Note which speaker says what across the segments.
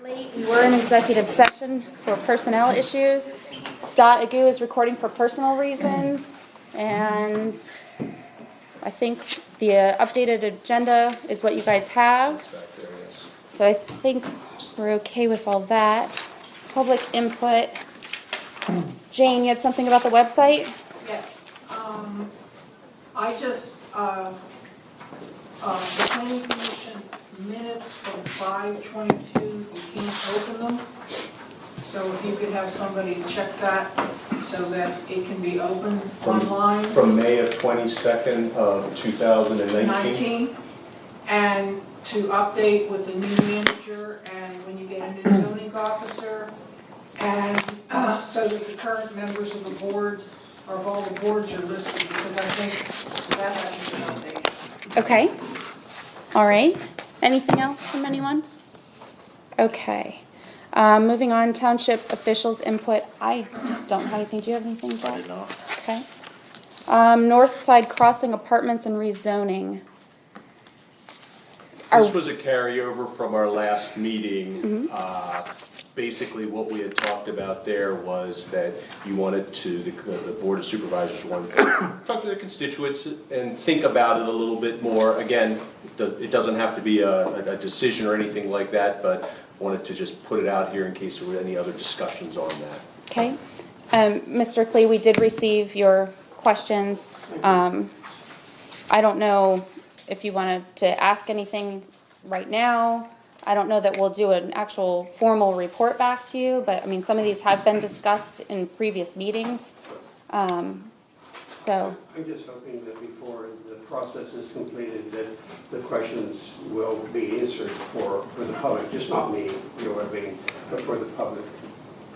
Speaker 1: late. We were in executive session for personnel issues. .agu is recording for personal reasons, and I think the updated agenda is what you guys have. So I think we're okay with all that. Public input. Jane, you had something about the website?
Speaker 2: Yes, I just, the planning commission minutes from 5/22, you can't open them. So if you could have somebody check that so that it can be opened online.
Speaker 3: From May of 22nd of 2019.
Speaker 2: And to update with the new manager and when you get a new zoning officer. And so that the current members of the board, or of all the boards are listed, because I think that hasn't been updated.
Speaker 1: Okay. All right. Anything else from anyone? Okay. Moving on, township officials input. I don't have anything. Do you have anything, Jack?
Speaker 3: I did not.
Speaker 1: Okay. Northside crossing apartments and rezoning.
Speaker 3: This was a carryover from our last meeting. Basically, what we had talked about there was that you wanted to, the Board of Supervisors wanted to talk to their constituents and think about it a little bit more. Again, it doesn't have to be a decision or anything like that, but wanted to just put it out here in case there were any other discussions on that.
Speaker 1: Okay. Mr. Klee, we did receive your questions. I don't know if you wanted to ask anything right now. I don't know that we'll do an actual formal report back to you, but I mean, some of these have been discussed in previous meetings. So.
Speaker 4: I'm just hoping that before the process is completed, that the questions will be answered for the public, just not me, you know what I mean, but for the public,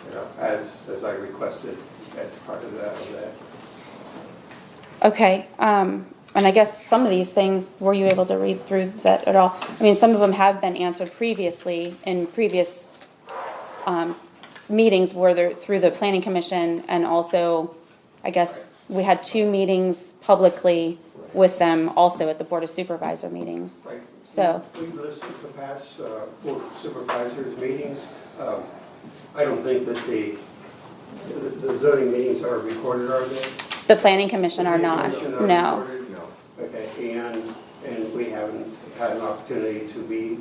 Speaker 4: you know, as I requested as part of that.
Speaker 1: Okay. And I guess some of these things, were you able to read through that at all? I mean, some of them have been answered previously in previous meetings where they're through the Planning Commission, and also, I guess, we had 2 meetings publicly with them also at the Board of Supervisor meetings.
Speaker 4: Right.
Speaker 1: So.
Speaker 4: We've listed the past Board of Supervisors meetings. I don't think that the zoning meetings are recorded, are they?
Speaker 1: The Planning Commission are not, no.
Speaker 4: Recorded? Okay, and we haven't had an opportunity to be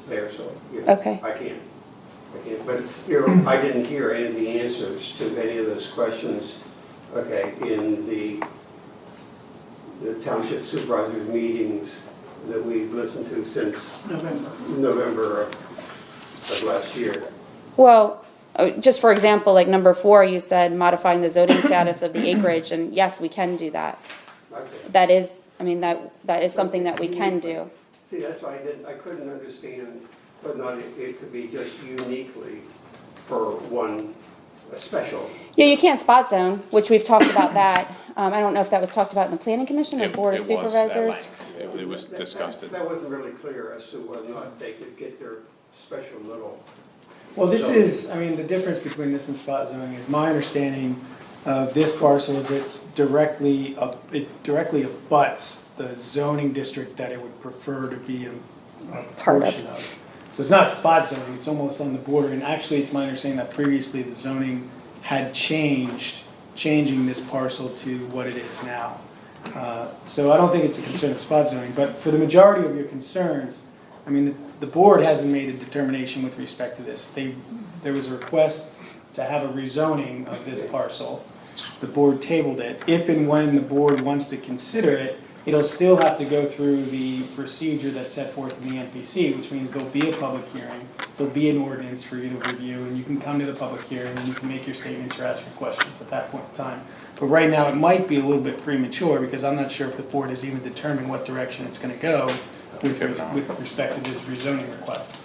Speaker 4: there, so
Speaker 1: Okay.
Speaker 4: I can't. But I didn't hear any of the answers to any of those questions. Okay, in the Township Supervisors meetings that we've listened to since November of last year.
Speaker 1: Well, just for example, like number 4, you said modifying the zoning status of the acreage, and yes, we can do that.
Speaker 4: Okay.
Speaker 1: That is, I mean, that is something that we can do.
Speaker 4: See, that's why I couldn't understand, but not it could be just uniquely for one special.
Speaker 1: Yeah, you can't spot zone, which we've talked about that. I don't know if that was talked about in the Planning Commission or Board of Supervisors.
Speaker 5: It was discussed.
Speaker 4: That wasn't really clear as to whether or not they could get their special little.
Speaker 6: Well, this is, I mean, the difference between this and spot zoning is my understanding of this parcel is it directly abuts the zoning district that it would prefer to be a
Speaker 1: Part
Speaker 6: portion of. So it's not spot zoning, it's almost on the border, and actually it's my understanding that previously the zoning had changing this parcel to what it is now. So I don't think it's a concern of spot zoning, but for the majority of your concerns, I mean, the board hasn't made a determination with respect to this. There was a request to have a rezoning of this parcel. The board tabled it. If and when the board wants to consider it, it'll still have to go through the procedure that's set forth in the NPC, which means there'll be a public hearing, there'll be an ordinance for you to review, and you can come to the public hearing and you can make your statements or ask your questions at that point in time. But right now, it might be a little bit premature because I'm not sure if the board has even determined what direction it's going to go with respect to this rezoning request.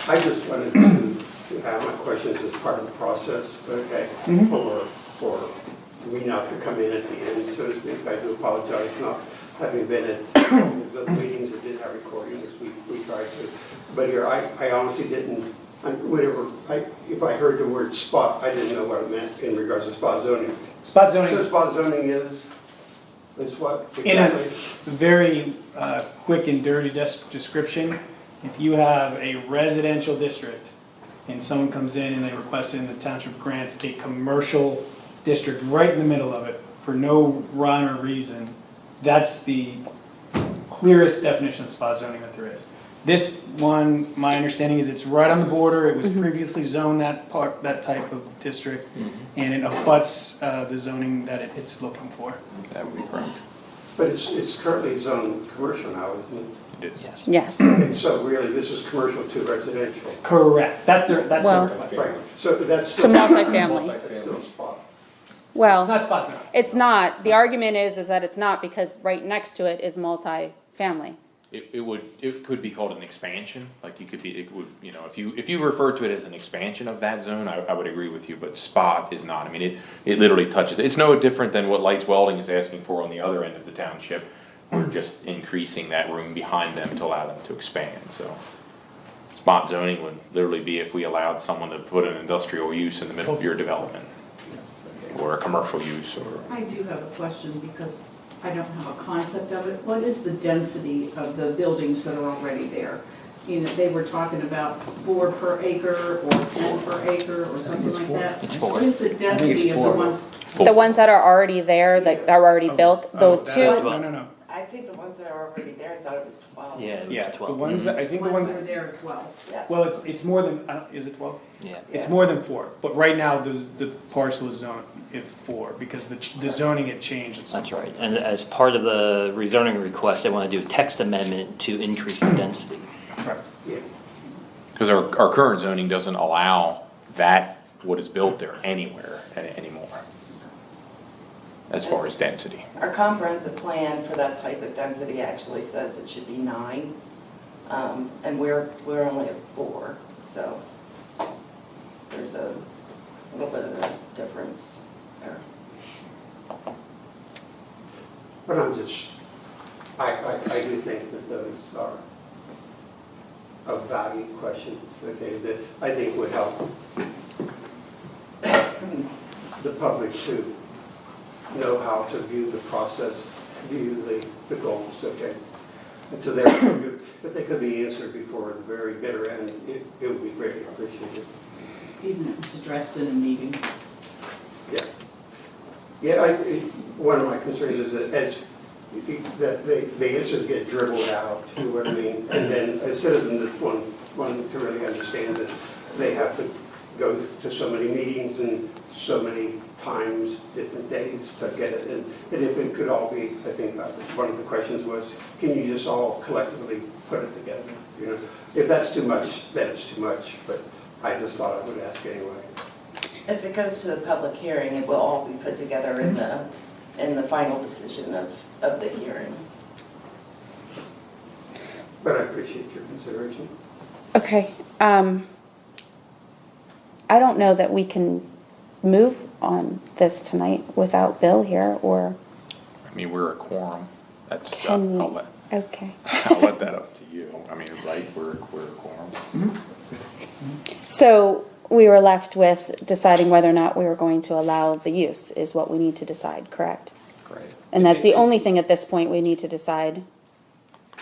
Speaker 4: I just wanted to have my questions as part of the process, okay, for me not to come in at the end, so to speak. I do apologize not having been at the meetings that did have recordings. We tried to, but here I honestly didn't. If I heard the word spot, I didn't know what it meant in regards to spot zoning.
Speaker 6: Spot zoning.
Speaker 4: So spot zoning is what exactly?
Speaker 6: In a very quick and dirty description, if you have a residential district and someone comes in and they request it and the township grants a commercial district right in the middle of it for no rhyme or reason, that's the clearest definition of spot zoning that there is. This one, my understanding is it's right on the border, it was previously zoned that part, that type of district, and it abuts the zoning that it's looking for.
Speaker 5: That would be correct.
Speaker 4: But it's currently zoned commercial now, isn't it?
Speaker 5: It is.
Speaker 1: Yes.
Speaker 4: And so really, this is commercial to residential.
Speaker 6: Correct, that's
Speaker 1: Well-
Speaker 6: their request.
Speaker 4: Right, so that's
Speaker 1: To
Speaker 4: still.
Speaker 1: multifamily.
Speaker 4: That's still a spot.
Speaker 1: Well.
Speaker 6: It's not spot zoning.
Speaker 1: It's not. The argument is that it's not because right next to it is multi-family.
Speaker 5: It could be called an expansion, like it would, you know, if you refer to it as an expansion of that zone, I would agree with you, but spot is not. I mean, it literally touches, it's no different than what Lights Welding is asking for on the other end of the township. We're just increasing that room behind them to allow them to expand, so. Spot zoning would literally be if we allowed someone to put an industrial use in the middle of your development, or a commercial use, or.
Speaker 7: I do have a question because I don't have a concept of it. What is the density of the buildings that are already there? You know, they were talking about 4 per acre or 10 per acre or something like that.
Speaker 8: It's 4.
Speaker 7: What is the density of the
Speaker 6: 4.
Speaker 7: ones?
Speaker 1: The ones that are already there, that are already built, the
Speaker 6: Oh,
Speaker 1: two,
Speaker 6: No.
Speaker 9: I think the ones that are already there, I thought it was 12.
Speaker 8: Yeah, it
Speaker 6: Yeah,
Speaker 8: was
Speaker 6: the
Speaker 8: 12.
Speaker 6: ones that, I think the
Speaker 7: Ones
Speaker 6: ones,
Speaker 7: that are there are 12.
Speaker 9: Yeah.
Speaker 6: well, it's more than, is it 12?
Speaker 8: Yeah.
Speaker 6: It's more than 4, but right now, the parcel is zoned at 4, because the zoning had changed at some
Speaker 8: That's
Speaker 6: point.
Speaker 8: right. And as part of the rezoning request, they want to do a text amendment to increase the density.
Speaker 6: Right.
Speaker 4: Yeah.
Speaker 5: Because our current zoning doesn't allow that, what is built there anywhere anymore, as far as density.
Speaker 9: Our comprehensive plan for that type of density actually says it should be 9, and we're only at 4, so there's a little bit of a difference there.
Speaker 4: But I do think that those are of value questions, okay, that I think would help the public to know how to view the process, view the goals, okay? And so therefore, if they could be answered before the very bitter end, it would be greatly appreciated.
Speaker 7: Even if it's addressed in a meeting.
Speaker 4: Yeah. Yeah, one of my concerns is that that the answers get dribbled out, you know what I mean? And then as citizens, it's one to really understand that they have to go to so many meetings and so many times, different days to get it. And if it could all be, I think one of the questions was, can you just all collectively put it together? You know, if that's too much, then it's too much, but I just thought I would ask anyway.
Speaker 9: If it goes to the public hearing, it will all be put together in the final decision of the hearing.
Speaker 4: But I appreciate your consideration.
Speaker 1: okay. I don't know that we can move on this tonight without Bill here, or
Speaker 5: I mean, we're a quorum, that's,
Speaker 1: can we?
Speaker 5: I'll let
Speaker 1: Okay.
Speaker 5: that up to you. I mean, right, we're a quorum.
Speaker 1: So we were left with deciding whether or not we were going to allow the use, is what we need to decide, correct?
Speaker 5: Great.
Speaker 1: And that's the only thing at this point we need to decide.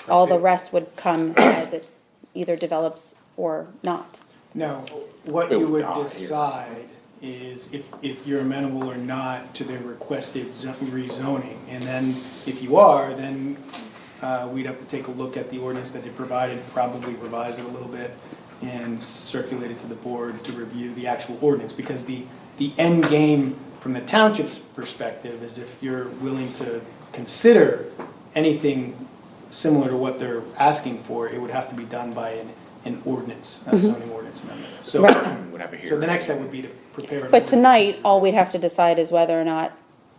Speaker 1: All the rest would come as it either develops or not.
Speaker 6: No, what
Speaker 5: It
Speaker 6: you
Speaker 5: would
Speaker 6: would
Speaker 5: die here.
Speaker 6: decide is if you're amenable or not to the requested rezoning. And then, if you are, then we'd have to take a look at the ordinance that they provided, probably revise it a little bit, and circulate it to the board to review the actual ordinance. Because the end game from the township's perspective is if you're willing to consider anything similar to what they're asking for, it would have to be done by an ordinance, a zoning ordinance amendment. So,
Speaker 5: Would have a
Speaker 6: so
Speaker 5: hearing.
Speaker 6: the next step would be to prepare. an
Speaker 1: But
Speaker 6: ordinance
Speaker 1: tonight, all we'd have to decide is whether or not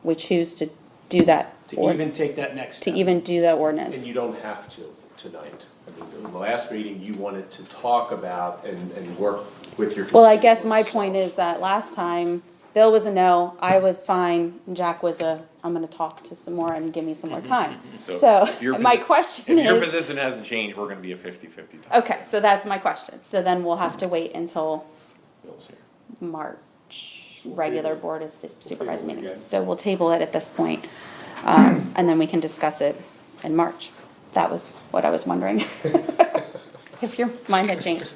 Speaker 1: we choose to do that.
Speaker 6: to
Speaker 1: or-
Speaker 6: even take that next
Speaker 1: To
Speaker 6: step.
Speaker 1: even do the
Speaker 3: And
Speaker 1: ordinance.
Speaker 3: you don't have to tonight. I mean, in the last meeting, you wanted to talk about and work with your.
Speaker 1: Well, I guess my
Speaker 3: constituents.
Speaker 1: point is that last time, Bill was a no, I was fine, and Jack was I'm gonna talk to some more and give me some more time. So,
Speaker 5: if your
Speaker 1: my
Speaker 5: posi-
Speaker 1: question
Speaker 5: If your
Speaker 1: is,
Speaker 5: position hasn't changed, we're gonna be a 50-50 tie.
Speaker 1: okay, so that's my question. So then we'll have to wait until
Speaker 5: Bill's here.
Speaker 1: March, regular board of supervisor
Speaker 3: table it
Speaker 1: meeting.
Speaker 3: again.
Speaker 1: So we'll table it at this point, and then we can discuss it in March. That was what I was wondering. If your mind had changed.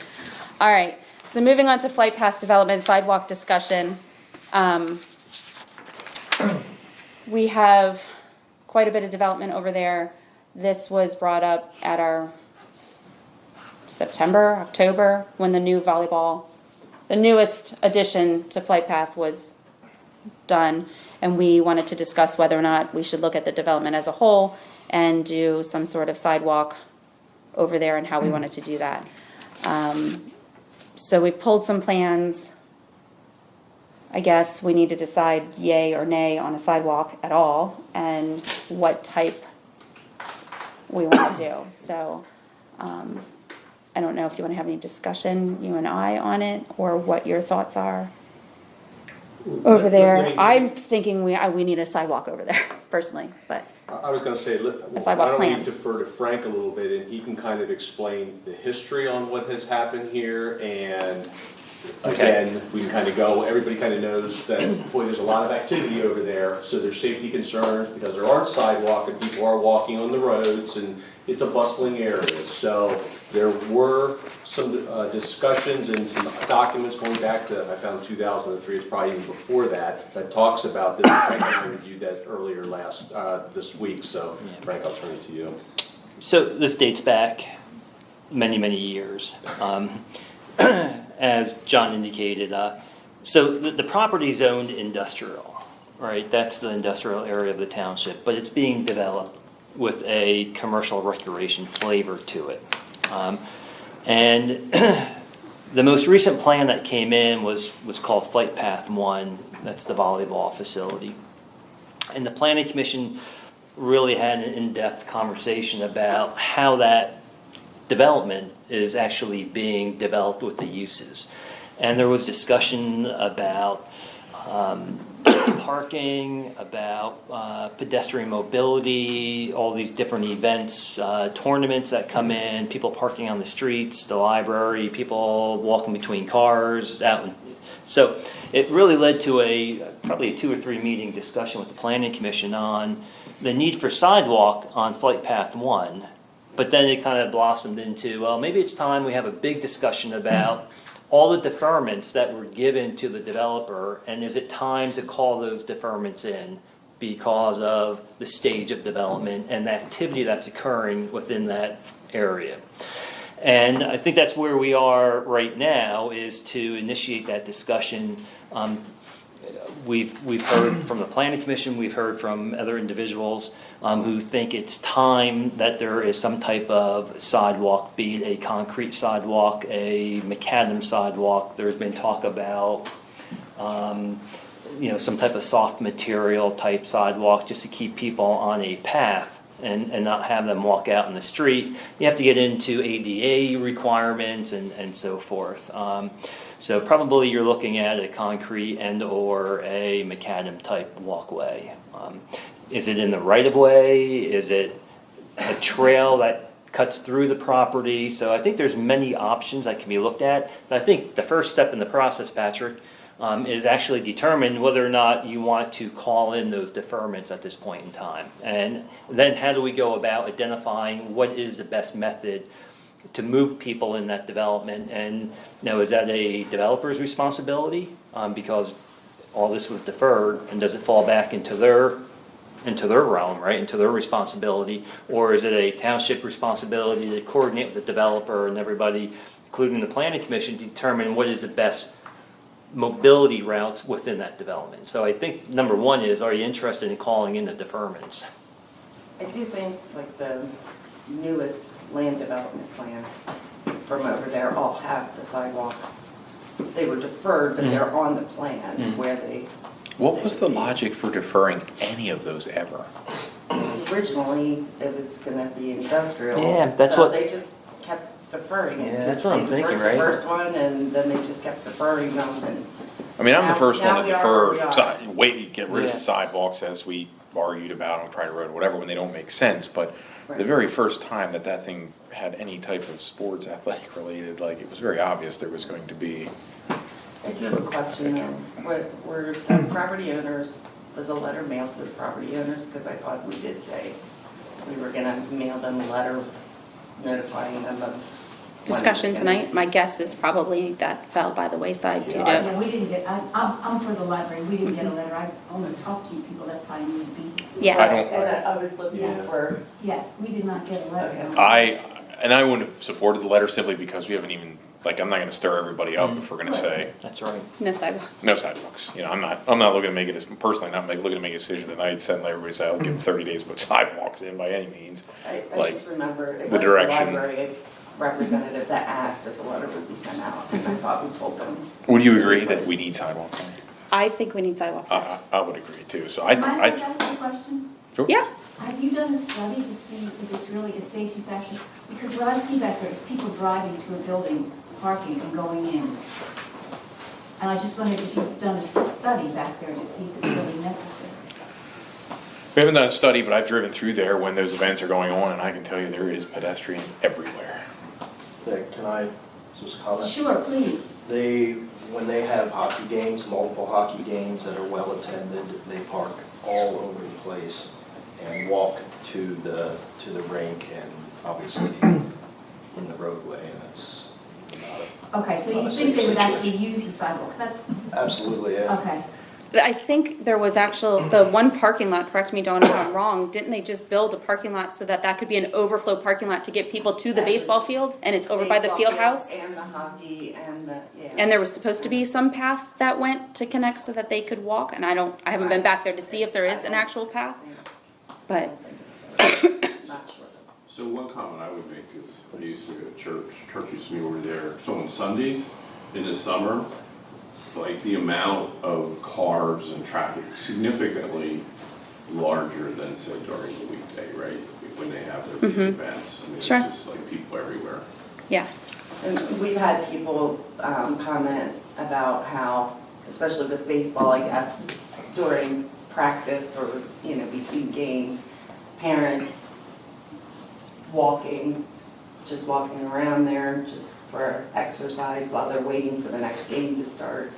Speaker 1: All right, So moving on to flight path development, sidewalk discussion. We have quite a bit of development over there. This was brought up at our September, October, when the newest addition to flight path was done. And we wanted to discuss whether or not we should look at the development as a whole and do some sort of sidewalk over there and how we wanted to do that. So we pulled some plans. I guess we need to decide yay or nay on a sidewalk at all and what type we want to do. So I don't know if you want to have any discussion, you and I, on it, or what your thoughts are over there. I'm thinking we need a sidewalk over there, personally, but
Speaker 3: I was gonna say, why
Speaker 1: sidewalk
Speaker 3: don't we
Speaker 1: plan.
Speaker 3: defer to Frank a little bit, and he can kind of explain the history on what has happened here, and again, we can kind of go, everybody kind of knows that, boy, there's a lot of activity over there, so there's safety concerns, because there aren't sidewalk, and people are walking on the roads, and it's a bustling area. So there were some discussions and some documents going back to, I found 2003, it's probably even before that, that talks about this. Frank and I reviewed that earlier this week, so Frank, I'll turn it to you.
Speaker 8: So this dates back many, many years. As John indicated, so the property is owned industrial, right? That's the industrial area of the township, but it's being developed with a commercial recreation flavor to it. And the most recent plan that came in was called Flight Path 1. That's the volleyball facility. And the Planning Commission really had an in-depth conversation about how that development is actually being developed with the uses. And there was discussion about parking, about pedestrian mobility, all these different events, tournaments that come in, people parking on the streets, the library, people walking between cars. So it really led to probably a 2 or 3 meeting discussion with the Planning Commission on the need for sidewalk on Flight Path 1. But then it kind of blossomed into, well, maybe it's time we have a big discussion about all the deferments that were given to the developer, and is it time to call those deferments in because of the stage of development and the activity that's occurring within that area. And I think that's where we are right now, is to initiate that discussion. We've heard from the Planning Commission, we've heard from other individuals who think it's time that there is some type of sidewalk, be it a concrete sidewalk, a macadam sidewalk. There's been talk about some type of soft material type sidewalk, just to keep people on a path and not have them walk out in the street. You have to get into ADA requirements and so forth. So probably you're looking at a concrete and or a macadam type walkway. Is it in the right of way? Is it a trail that cuts through the property? So I think there's many options that can be looked at. But I think the first step in the process, Patrick, is actually determine whether or not you want to call in those deferments at this point in time. And then how do we go about identifying what is the best method to move people in that development? And is that a developer's responsibility because all this was deferred, and does it fall back into their realm, right, into their responsibility? Or is it a township responsibility to coordinate with the developer and everybody, including the Planning Commission, to determine what is the best mobility routes within that development? So I think number one is, are you interested in calling in the deferments?
Speaker 9: I do think like the newest land development plans from over there all have the sidewalks. They were deferred, but they're on the plans where they.
Speaker 5: What was the logic for deferring any of those ever?
Speaker 9: Because originally it was gonna be industrial.
Speaker 8: Yeah, that's
Speaker 9: so
Speaker 8: what-
Speaker 9: they just kept deferring it.
Speaker 8: Yeah, that's what I'm
Speaker 9: They deferred
Speaker 8: thinking,
Speaker 9: the
Speaker 8: right?
Speaker 9: first one, and then they just kept deferring them, and
Speaker 5: I mean, I'm the
Speaker 9: Now-
Speaker 5: first
Speaker 9: now
Speaker 5: one to
Speaker 9: we are where we
Speaker 5: defer,
Speaker 9: are.
Speaker 5: get rid of
Speaker 8: Yeah.
Speaker 5: the sidewalks as we argued about on private road, whatever, when they don't make sense. But the
Speaker 9: Right.
Speaker 5: very first time that thing had any type of sports athletic related, like, it was very obvious there was going to be.
Speaker 9: I do have a question though. Were the property owners, was a letter mailed to the property owners? Because I thought we did say we were gonna mail them a letter notifying them of
Speaker 1: discussion tonight. My guess is probably that fell by the wayside due to,
Speaker 10: Yeah, we didn't get, I'm for the library, we didn't get a letter, I only talked to you people, that's how I need to be.
Speaker 1: yes.
Speaker 9: And I was looking
Speaker 10: Yeah.
Speaker 9: for,
Speaker 10: Yes, we did not get a letter.
Speaker 5: I wouldn't have supported the letter simply because we haven't even, like, I'm not gonna stir everybody up if we're gonna say,
Speaker 8: That's right.
Speaker 1: No sidewalk.
Speaker 5: no sidewalks. You know, I'm not looking to make it, personally, looking to make a decision tonight, suddenly everybody say, I'll give them 30 days to put sidewalks in by any means.
Speaker 9: I
Speaker 5: Like,
Speaker 9: just remember it
Speaker 5: the
Speaker 9: was the
Speaker 5: direction.
Speaker 9: library representative that asked if the letter would be sent out, and I thought we told them.
Speaker 5: Would you agree that we need sidewalks?
Speaker 1: I think we need sidewalks there.
Speaker 5: I would agree too, so
Speaker 10: Am I
Speaker 5: I,
Speaker 10: allowed to ask a question?
Speaker 5: sure.
Speaker 1: Yeah,
Speaker 10: Have you done a study to see if it's really a safety factor? Because what I see back there is people driving to a building, parking and going in. And I just wondered if you've done a study back there to see if it's really necessary.
Speaker 5: We haven't done a study, but I've driven through there when those events are going on, and I can tell you there is pedestrian everywhere.
Speaker 11: Can I just comment?
Speaker 10: Sure, please.
Speaker 11: When they have hockey games, multiple hockey games that are well attended, they park all over the place and walk to the rink and obviously in the roadway, and it's not
Speaker 10: Okay, so
Speaker 11: Not
Speaker 10: you
Speaker 11: a
Speaker 10: think they
Speaker 11: safe
Speaker 10: would actually
Speaker 11: situation.
Speaker 10: use the sidewalks? That's,
Speaker 11: absolutely, yeah.
Speaker 10: okay.
Speaker 1: I think there was the one parking lot, correct me Dawn if I'm wrong, didn't they just build a parking lot so that could be an overflow parking lot to get people to the baseball fields and it's over by the
Speaker 9: Baseball
Speaker 1: field house?
Speaker 9: And the hockey and the, yeah.
Speaker 1: And there was supposed to be some path that went to connect so that they could walk, and I haven't been back there to see if there is an actual path, but,
Speaker 9: Not sure.
Speaker 12: So one comment I would make is, I used to go to church used to be over there, so on Sundays, in the summer, like the amount of cars and traffic significantly larger than say during the weekday, right? When they have their big events, I mean, it's
Speaker 1: Sure.
Speaker 12: just like people everywhere.
Speaker 1: yes.
Speaker 9: And we've had people comment about how, especially with baseball, I guess, during practice or, between games, parents just walking around there just for exercise while they're waiting for the next game to start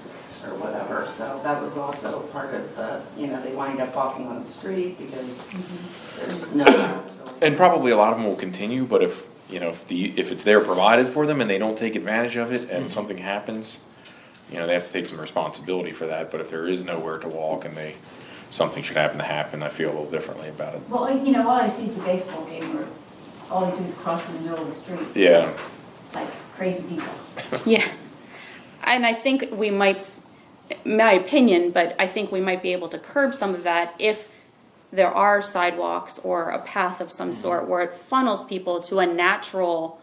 Speaker 9: or whatever. So that was also part of the, they wind up walking on the street because there's no one else really.
Speaker 5: And probably a lot of them will continue, but if it's there provided for them and they don't take advantage of it and something happens, they have to take some responsibility for that. But if there is nowhere to walk and something should happen, I feel a little differently about it.
Speaker 10: Well, all I see is the baseball game where all they do is cross in the middle of the street.
Speaker 5: Yeah.
Speaker 10: Like crazy people.
Speaker 1: Yeah, and I think we might, my opinion, but I think we might be able to curb some of that if there are sidewalks or a path of some sort where it funnels people to a natural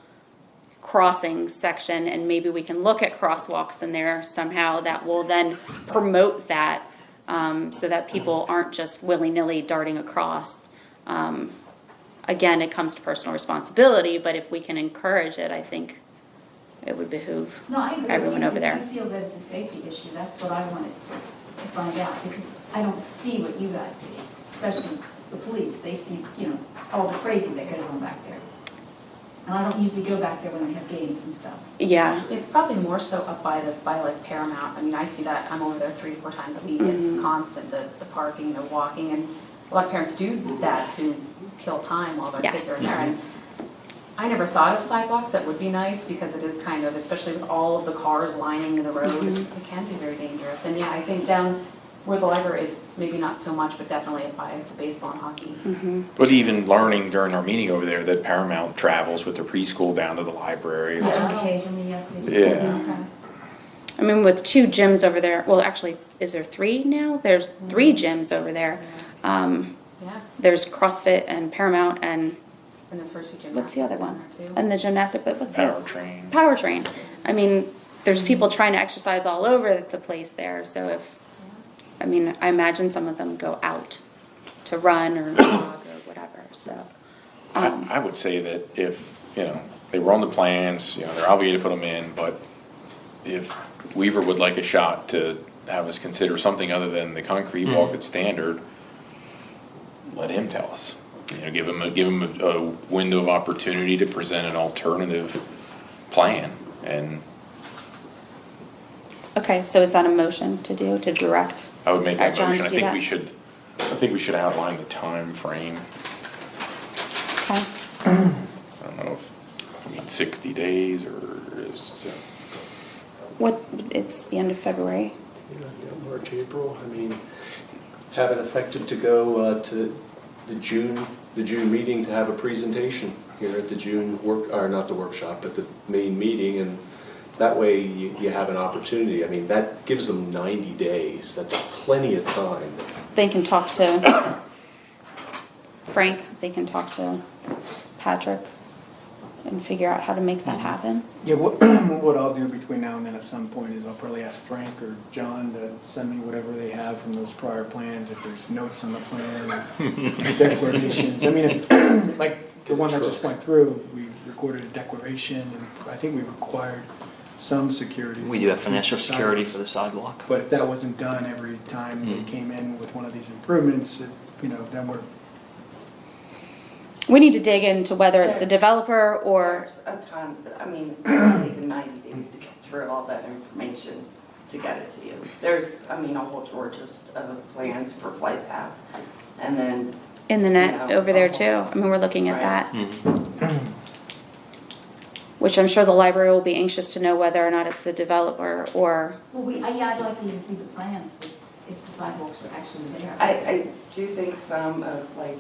Speaker 1: crossing section, and maybe we can look at crosswalks in there somehow that will then promote that, so that people aren't just willy-nilly darting across. Again, it comes to personal responsibility, but if we can encourage it, I think it would behoove
Speaker 10: No, I agree.
Speaker 1: everyone over there.
Speaker 10: I feel that it's a safety issue. That's what I wanted to find out, because I don't see what you guys see, especially the police. They see, all the crazy that goes on back there. And I don't usually go back there when they have games and stuff.
Speaker 1: Yeah,
Speaker 13: It's probably more so up by like Paramount. I mean, I see that, I'm over there 3-4 times a week. It's constant, the parking, the walking, and a lot of parents do that to kill time while their kids
Speaker 1: Yes.
Speaker 13: are in there. And I never thought of sidewalks. That would be nice because it is kind of, especially with all of the cars lining the road, it can be very dangerous. And yeah, I think down where the library is, maybe not so much, but definitely by the baseball and hockey.
Speaker 5: But even learning during our meeting over there that Paramount travels with their preschool down to the library.
Speaker 10: Yeah, occasionally, yes. they do.
Speaker 5: Yeah.
Speaker 10: Okay.
Speaker 1: I mean, with 2 gyms over there, well, actually, is there 3 now? There's 3 gyms over there.
Speaker 13: Yeah,
Speaker 1: There's CrossFit and Paramount and
Speaker 13: and those first 2 gymnastics.
Speaker 1: what's the other one?
Speaker 13: down there, too.
Speaker 1: And the gymnastic, but what's the
Speaker 5: Power train.
Speaker 1: Powertrain. I mean, there's people trying to exercise all over the place there, so I imagine some of them go out to run or jog or whatever, so.
Speaker 5: I would say that if, they were on the plans, they're obligated to put them in, but if Weaver would like a shot to have us consider something other than the concrete walk that's standard, let him tell us. Give him a window of opportunity to present an alternative plan, and
Speaker 1: Okay, so is that a motion to direct?
Speaker 5: I would make that
Speaker 1: John,
Speaker 5: motion. I
Speaker 1: do
Speaker 5: think
Speaker 1: that.
Speaker 5: we should outline the time frame.
Speaker 1: Okay.
Speaker 5: I don't know if 60 90 days or is,
Speaker 1: It's the end of February.
Speaker 3: Yeah, March, April, I mean, have it effective to go to the June meeting to have a presentation here at the June or not the workshop, but the main meeting, and that way you have an opportunity. I mean, that gives them 90 days. That's plenty of time.
Speaker 1: They can talk to Frank, they can talk to Patrick and figure out how to make that happen.
Speaker 6: Yeah, what I'll do between now and then at some point is I'll probably ask Frank or John to send me whatever they have from those prior plans, if there's notes on the plan, declarations. I mean, like the one that just went through, we recorded a declaration, and I think we required some security.
Speaker 8: We do have financial security for the sidewalk.
Speaker 6: But if that wasn't done every time they came in with one of these improvements, then
Speaker 1: We need to dig into whether it's the developer or,
Speaker 9: There's a ton, I mean, it's taken 90 days to get through all that information to get it to you. There's, I mean, a whole drawer just of plans for flight path, and then.
Speaker 1: in the net over there too. I mean, we're looking at that. Which I'm sure the library will be anxious to know whether or not it's the developer or,
Speaker 10: Well, I'd like to even see the plans if the sidewalks were actually there.
Speaker 9: I do think some of, like,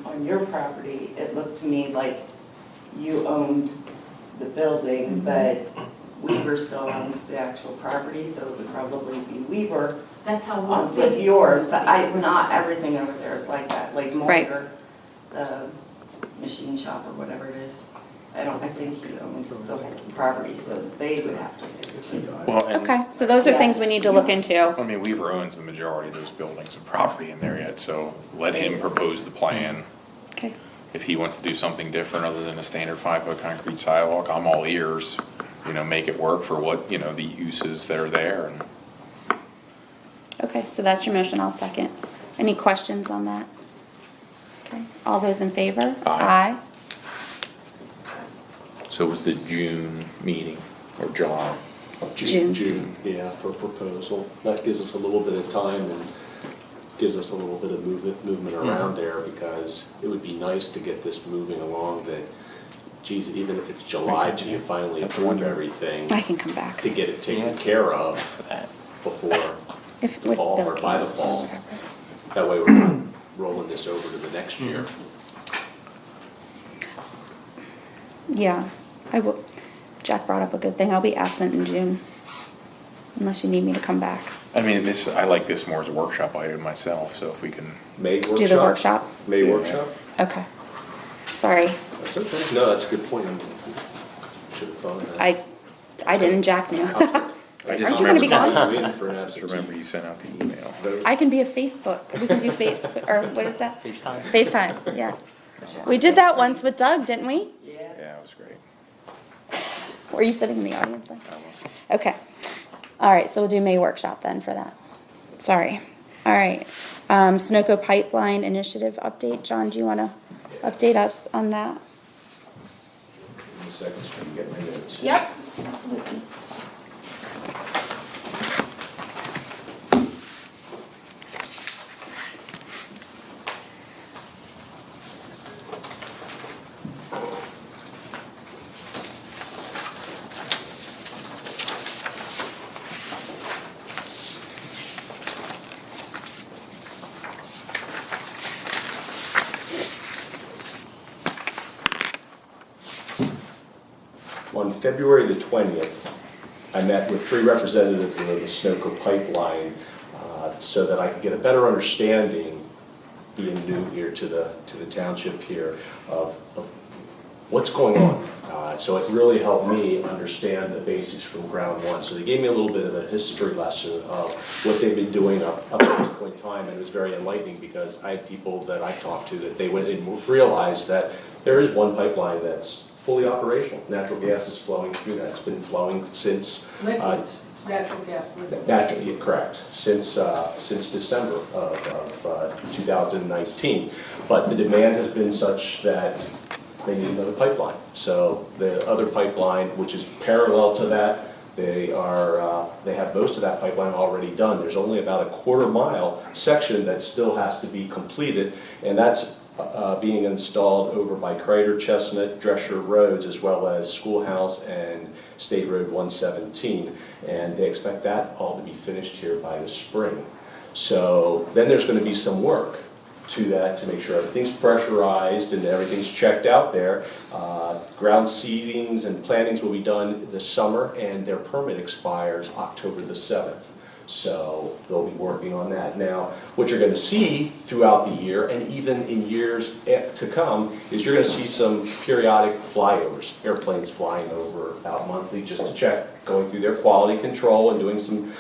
Speaker 9: on your property, it looked to me like you owned the building, but Weaver still owns the actual property, so it would probably be Weaver
Speaker 10: That's how we'll
Speaker 9: on
Speaker 10: fit
Speaker 9: with
Speaker 10: it.
Speaker 9: yours, but not everything over there is like that, like
Speaker 1: Right.
Speaker 9: Moyer, the machine shop or whatever it is. I think he owns the whole property, so they would have to pay.
Speaker 5: well, and,
Speaker 1: okay, so those are things we need to look into.
Speaker 5: I mean, Weaver owns the majority of those buildings and property in there yet, so let him propose the plan.
Speaker 1: Okay,
Speaker 5: If he wants to do something different other than a standard 5-foot concrete sidewalk, I'm all ears, make it work for what, the uses that are there. And
Speaker 1: okay, so that's your motion, I'll second. Any questions on that? Okay, all those in favor?
Speaker 5: Aye. So it was the June meeting, or July?
Speaker 1: June.
Speaker 3: Yeah, for proposal. That gives us a little bit of time and gives us a little bit of movement around there, because it would be nice to get this moving along that, geez, even if it's July till you finally approve everything,
Speaker 1: I can come back.
Speaker 3: to get it taken care of before
Speaker 1: If,
Speaker 3: the
Speaker 1: with
Speaker 3: fall
Speaker 1: Bill
Speaker 3: or by
Speaker 1: can-
Speaker 3: the fall. That way we're not rolling this over to the next year.
Speaker 1: Yeah, I will. Jack brought up a good thing. I'll be absent in June, unless you need me to come back.
Speaker 5: I mean, I like this more as a workshop item myself, so if we can,
Speaker 3: May workshop?
Speaker 1: Do the workshop?
Speaker 3: May
Speaker 5: Yeah.
Speaker 3: workshop?
Speaker 1: Okay. Sorry,
Speaker 3: That's okay. No, that's a good point. Should have thought of that.
Speaker 1: I didn't, Jack knew.
Speaker 5: I just
Speaker 1: Aren't you gonna be
Speaker 5: remember-
Speaker 1: gone?
Speaker 3: Waiting for an
Speaker 5: I just
Speaker 3: absentee.
Speaker 5: remember you sent out the email.
Speaker 1: I can be a Facebook. We can do Facebook, or what is that?
Speaker 8: FaceTime.
Speaker 1: FaceTime, yeah. We did that once with Doug, didn't we?
Speaker 5: Yeah, it was great.
Speaker 1: Were you sitting in the audience then?
Speaker 5: Almost.
Speaker 1: Okay. All right, so we'll do May workshop then for that. Sorry. All right. Sunoco Pipeline Initiative update. John, do you want to update us on that?
Speaker 3: Give me a second so I can get my notes.
Speaker 1: Yep, absolutely.
Speaker 3: On February the 20th, I met with 3 representatives of the Sunoco pipeline so that I could get a better understanding, being new here to the township here, of what's going on. So it really helped me understand the basics from ground one. So they gave me a little bit of a history lesson of what they've been doing up to this point in time, and it was very enlightening because I had people that I talked to that they went and realized that there is one pipeline that's fully operational. Natural gas is flowing through that. It's been flowing since
Speaker 2: Liquids, it's natural gas liquids.
Speaker 3: yeah, correct. Since December of 2019. But the demand has been such that they need another pipeline. So the other pipeline, which is parallel to that, they have most of that pipeline already done. There's only about a 1/4 mile section that still has to be completed, and that's being installed over by Crater, Chestnut, Drescher Roads, as well as Schoolhouse and State Road 117. And they expect that all to be finished here by the spring. So then there's going to be some work to that to make sure everything's pressurized and everything's checked out there. Ground seedings and plantings will be done this summer, and their permit expires October the 7th. So they'll be working on that. Now, what you're going to see throughout the year, and even in years to come, is you're going to see some periodic flyovers, airplanes flying over about monthly just to check, going through their quality control and doing some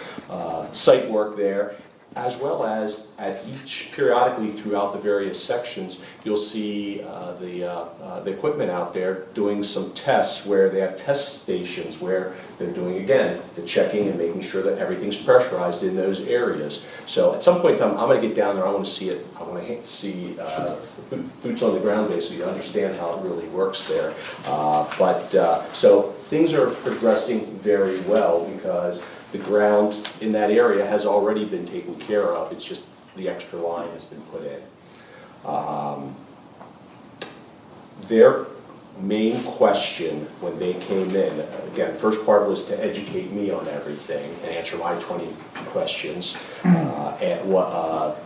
Speaker 3: site work there, as well as at each, periodically throughout the various sections, you'll see the equipment out there doing some tests where they have test stations where they're doing, again, the checking and making sure that everything's pressurized in those areas. So at some point in time, I'm going to get down there, I want to see it, I want to see boots on the ground basically to understand how it really works there. So things are progressing very well because the ground in that area has already been taken care of. It's just the extra line has been put in. Their main question when they came in, again, first part was to educate me on everything and answer my 20 questions.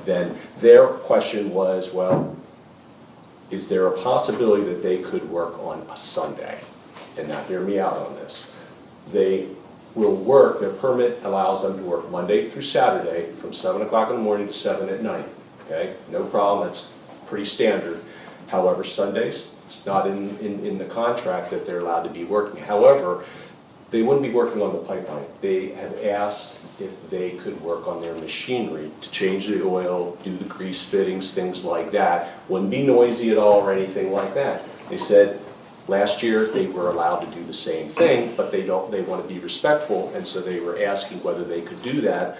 Speaker 3: Then their question was, well, is there a possibility that they could work on a Sunday? And now hear me out on this. They will work, their permit allows them to work Monday through Saturday from 7 o'clock in the morning to 7 at night. Okay, no problem, that's pretty standard. However, Sundays, it's not in the contract that they're allowed to be working. However, they wouldn't be working on the pipeline. They have asked if they could work on their machinery to change the oil, do the grease fittings, things like that. Wouldn't be noisy at all or anything like that. They said, last year, they were allowed to do the same thing, but they want to be respectful, and so they were asking whether they could do that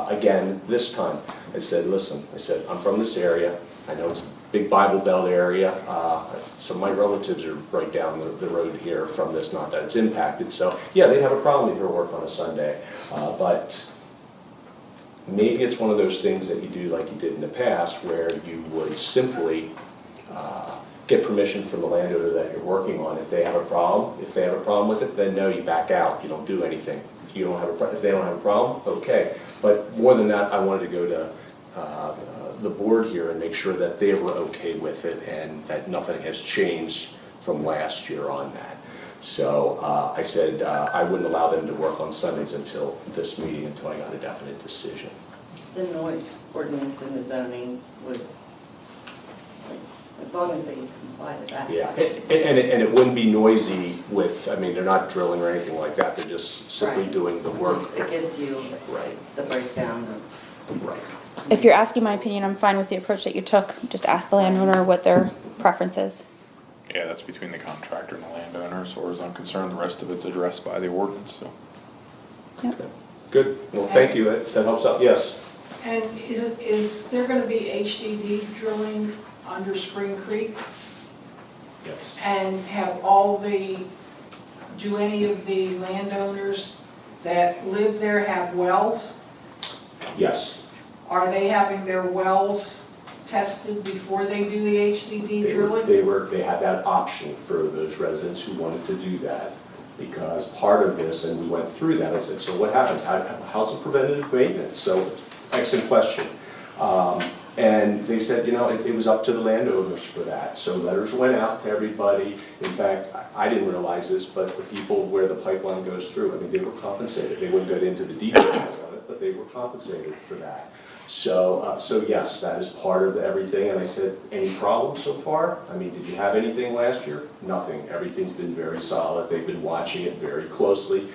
Speaker 3: again this time. I said, listen, I'm from this area. I know it's a big Bible Belt area. Some of my relatives are right down the road here from this, not that it's impacted. So, yeah, they'd have a problem if you were work on a Sunday. But maybe it's one of those things that you do like you did in the past, where you would simply get permission from the landowner that you're working on. If they have a problem with it, then no, you back out. You don't do anything. If they don't have a problem, okay. But more than that, I wanted to go to the board here and make sure that they were okay with it and that nothing has changed from last year on that. So I said I wouldn't allow them to work on Sundays until this meeting, until I got a definite decision.
Speaker 9: The noise ordinance and the zoning would, as long as they comply with that.
Speaker 3: Yeah, and it wouldn't be noisy with, I mean, they're not drilling or anything like that, they're just simply
Speaker 9: Right.
Speaker 3: doing the work.
Speaker 9: It gives you
Speaker 3: Right.
Speaker 9: the breakdown of.
Speaker 3: Right.
Speaker 1: If you're asking my opinion, I'm fine with the approach that you took. Just ask the landowner what their preference is.
Speaker 5: Yeah, that's between the contractor and the landowner, as far as I'm concerned. The rest of it's addressed by the ordinance, so.
Speaker 3: Good, well, thank you, that helps out, yes.
Speaker 2: And is there going to be HDD drilling under Spring Creek?
Speaker 3: Yes.
Speaker 2: And do any of the landowners that live there have wells?
Speaker 3: Yes.
Speaker 2: Are they having their wells tested before they do the HDD drilling?
Speaker 3: They had that option for those residents who wanted to do that, because part of this, and we went through that, I said, so what happens? How's the preventative maintenance? So, excellent question. And they said, it was up to the landowners for that. So letters went out to everybody. In fact, I didn't realize this, but the people where the pipeline goes through, I mean, they were compensated. They wouldn't get into the details of it, but they were compensated for that. So yes, that is part of everything. And I said, any problems so far? I mean, did you have anything last year? Nothing. Everything's been very solid. They've been watching it very closely.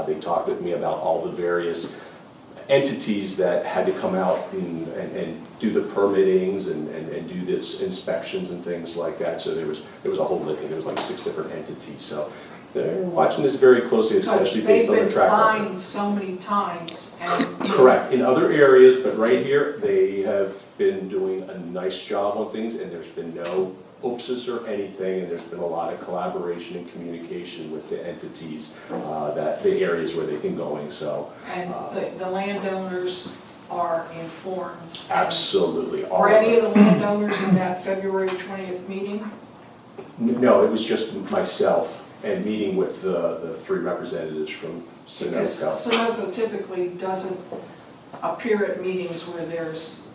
Speaker 3: They talked with me about all the various entities that had to come out and do the permittings and do this inspections and things like that. So there was a whole listing. There was like 6 different entities. So they're watching this very closely, especially based on the track record.
Speaker 2: Because they've been fined so many times. And
Speaker 3: Correct. In other areas, but right here, they have been doing a nice job on things, and there's been no oopses or anything, and there's been a lot of collaboration and communication with the entities, the areas where they've been going. So.
Speaker 2: And the landowners are informed.
Speaker 3: Absolutely. all
Speaker 2: Were
Speaker 3: of
Speaker 2: any
Speaker 3: it.
Speaker 2: of the landowners in that February 20th meeting?
Speaker 3: No, it was just myself and meeting with the three representatives from
Speaker 2: Because
Speaker 3: Sunoco.
Speaker 2: Sunoco typically doesn't appear at meetings where there's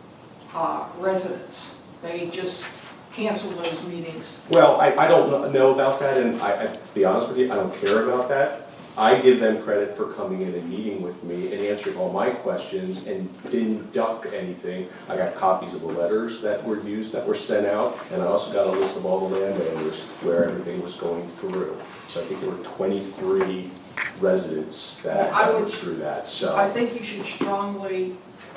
Speaker 2: residents. They just cancel those meetings.
Speaker 3: Well, I don't know about that, and to be honest with you, I don't care about that. I give them credit for coming in and meeting with me and answering all my questions and didn't duck anything. I got copies of the letters that were used, that were sent out, and I also got a list of all the landowners where everything was going through. So I think there were 23 residents that
Speaker 2: Well, I
Speaker 3: went
Speaker 2: would-
Speaker 3: through that, so.
Speaker 2: I think you should strongly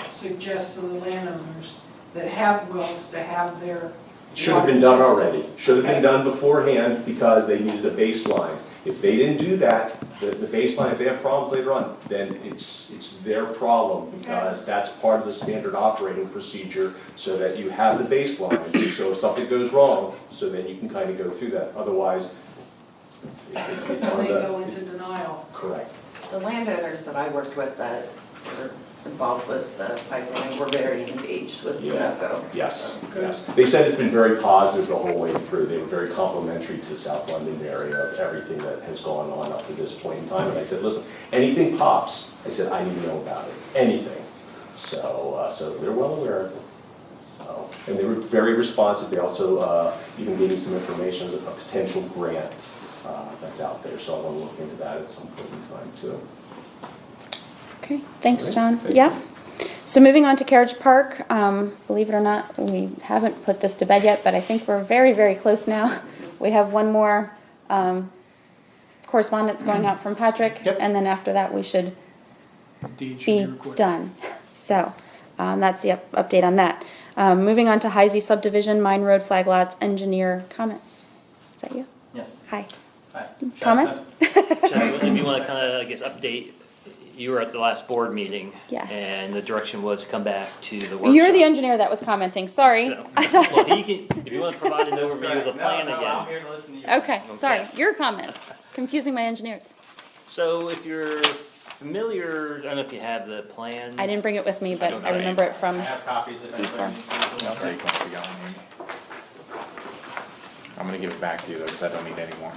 Speaker 2: suggest to the landowners that have wills to have their.
Speaker 3: Should have been done
Speaker 2: water
Speaker 3: already. Should have been done beforehand because they needed a baseline. If they didn't do that, the baseline, if they have problems later on, then it's their problem because that's part of the standard operating procedure so that you have the baseline. So if something goes wrong, so then you can kind of go through that. Otherwise, it's
Speaker 2: And
Speaker 3: on
Speaker 2: they go
Speaker 3: the,
Speaker 2: into denial.
Speaker 3: correct.
Speaker 9: The landowners that I worked with that were involved with the pipeline were very engaged with Sunoco.
Speaker 3: Yes, yes. They said it's been very positive the whole way through. They were very complimentary to the South London area of everything that has gone on up to this point in time. And I said, listen, anything pops, I said, I need to know about it, anything. So they're well aware of it. So, and they were very responsive. They also even gave me some information of a potential grant that's out there. So I want to look into that at some point in time too.
Speaker 1: Okay, thanks,
Speaker 3: All right,
Speaker 1: John.
Speaker 3: thank you.
Speaker 1: Yeah. So moving on to Carriage Park, believe it or not, we haven't put this to bed yet, but I think we're very, very close now. We have one more correspondence going out from Patrick,
Speaker 6: Yep.
Speaker 1: and then after that, we should
Speaker 6: Deed should
Speaker 1: be
Speaker 6: recorded.
Speaker 1: done. So that's the update on that. Moving on to Heisey Subdivision, Mine Road Flag Lots, engineer comments. Is that you?
Speaker 14: Yes.
Speaker 1: Hi.
Speaker 14: Hi.
Speaker 1: Comments?
Speaker 8: Chad, if you want to kind of, I guess, update, you were at the last board meeting.
Speaker 1: Yes.
Speaker 8: And the direction was to come back to the workshop.
Speaker 1: You're the engineer that was commenting, sorry.
Speaker 8: So, well, he can, if you want to provide an overview of the plan
Speaker 14: No, I'm
Speaker 8: again.
Speaker 14: here to listen to you.
Speaker 1: Okay, sorry, your comments, confusing my engineers.
Speaker 8: So if you're familiar, I don't know if you have the plan.
Speaker 1: I didn't bring it with me, but
Speaker 8: don't
Speaker 1: I
Speaker 8: know.
Speaker 1: remember it from,
Speaker 14: I have copies if anybody
Speaker 1: Before.
Speaker 14: needs them.
Speaker 5: I'll take one if you got one. I'm gonna give it back to you though, because I don't need any more.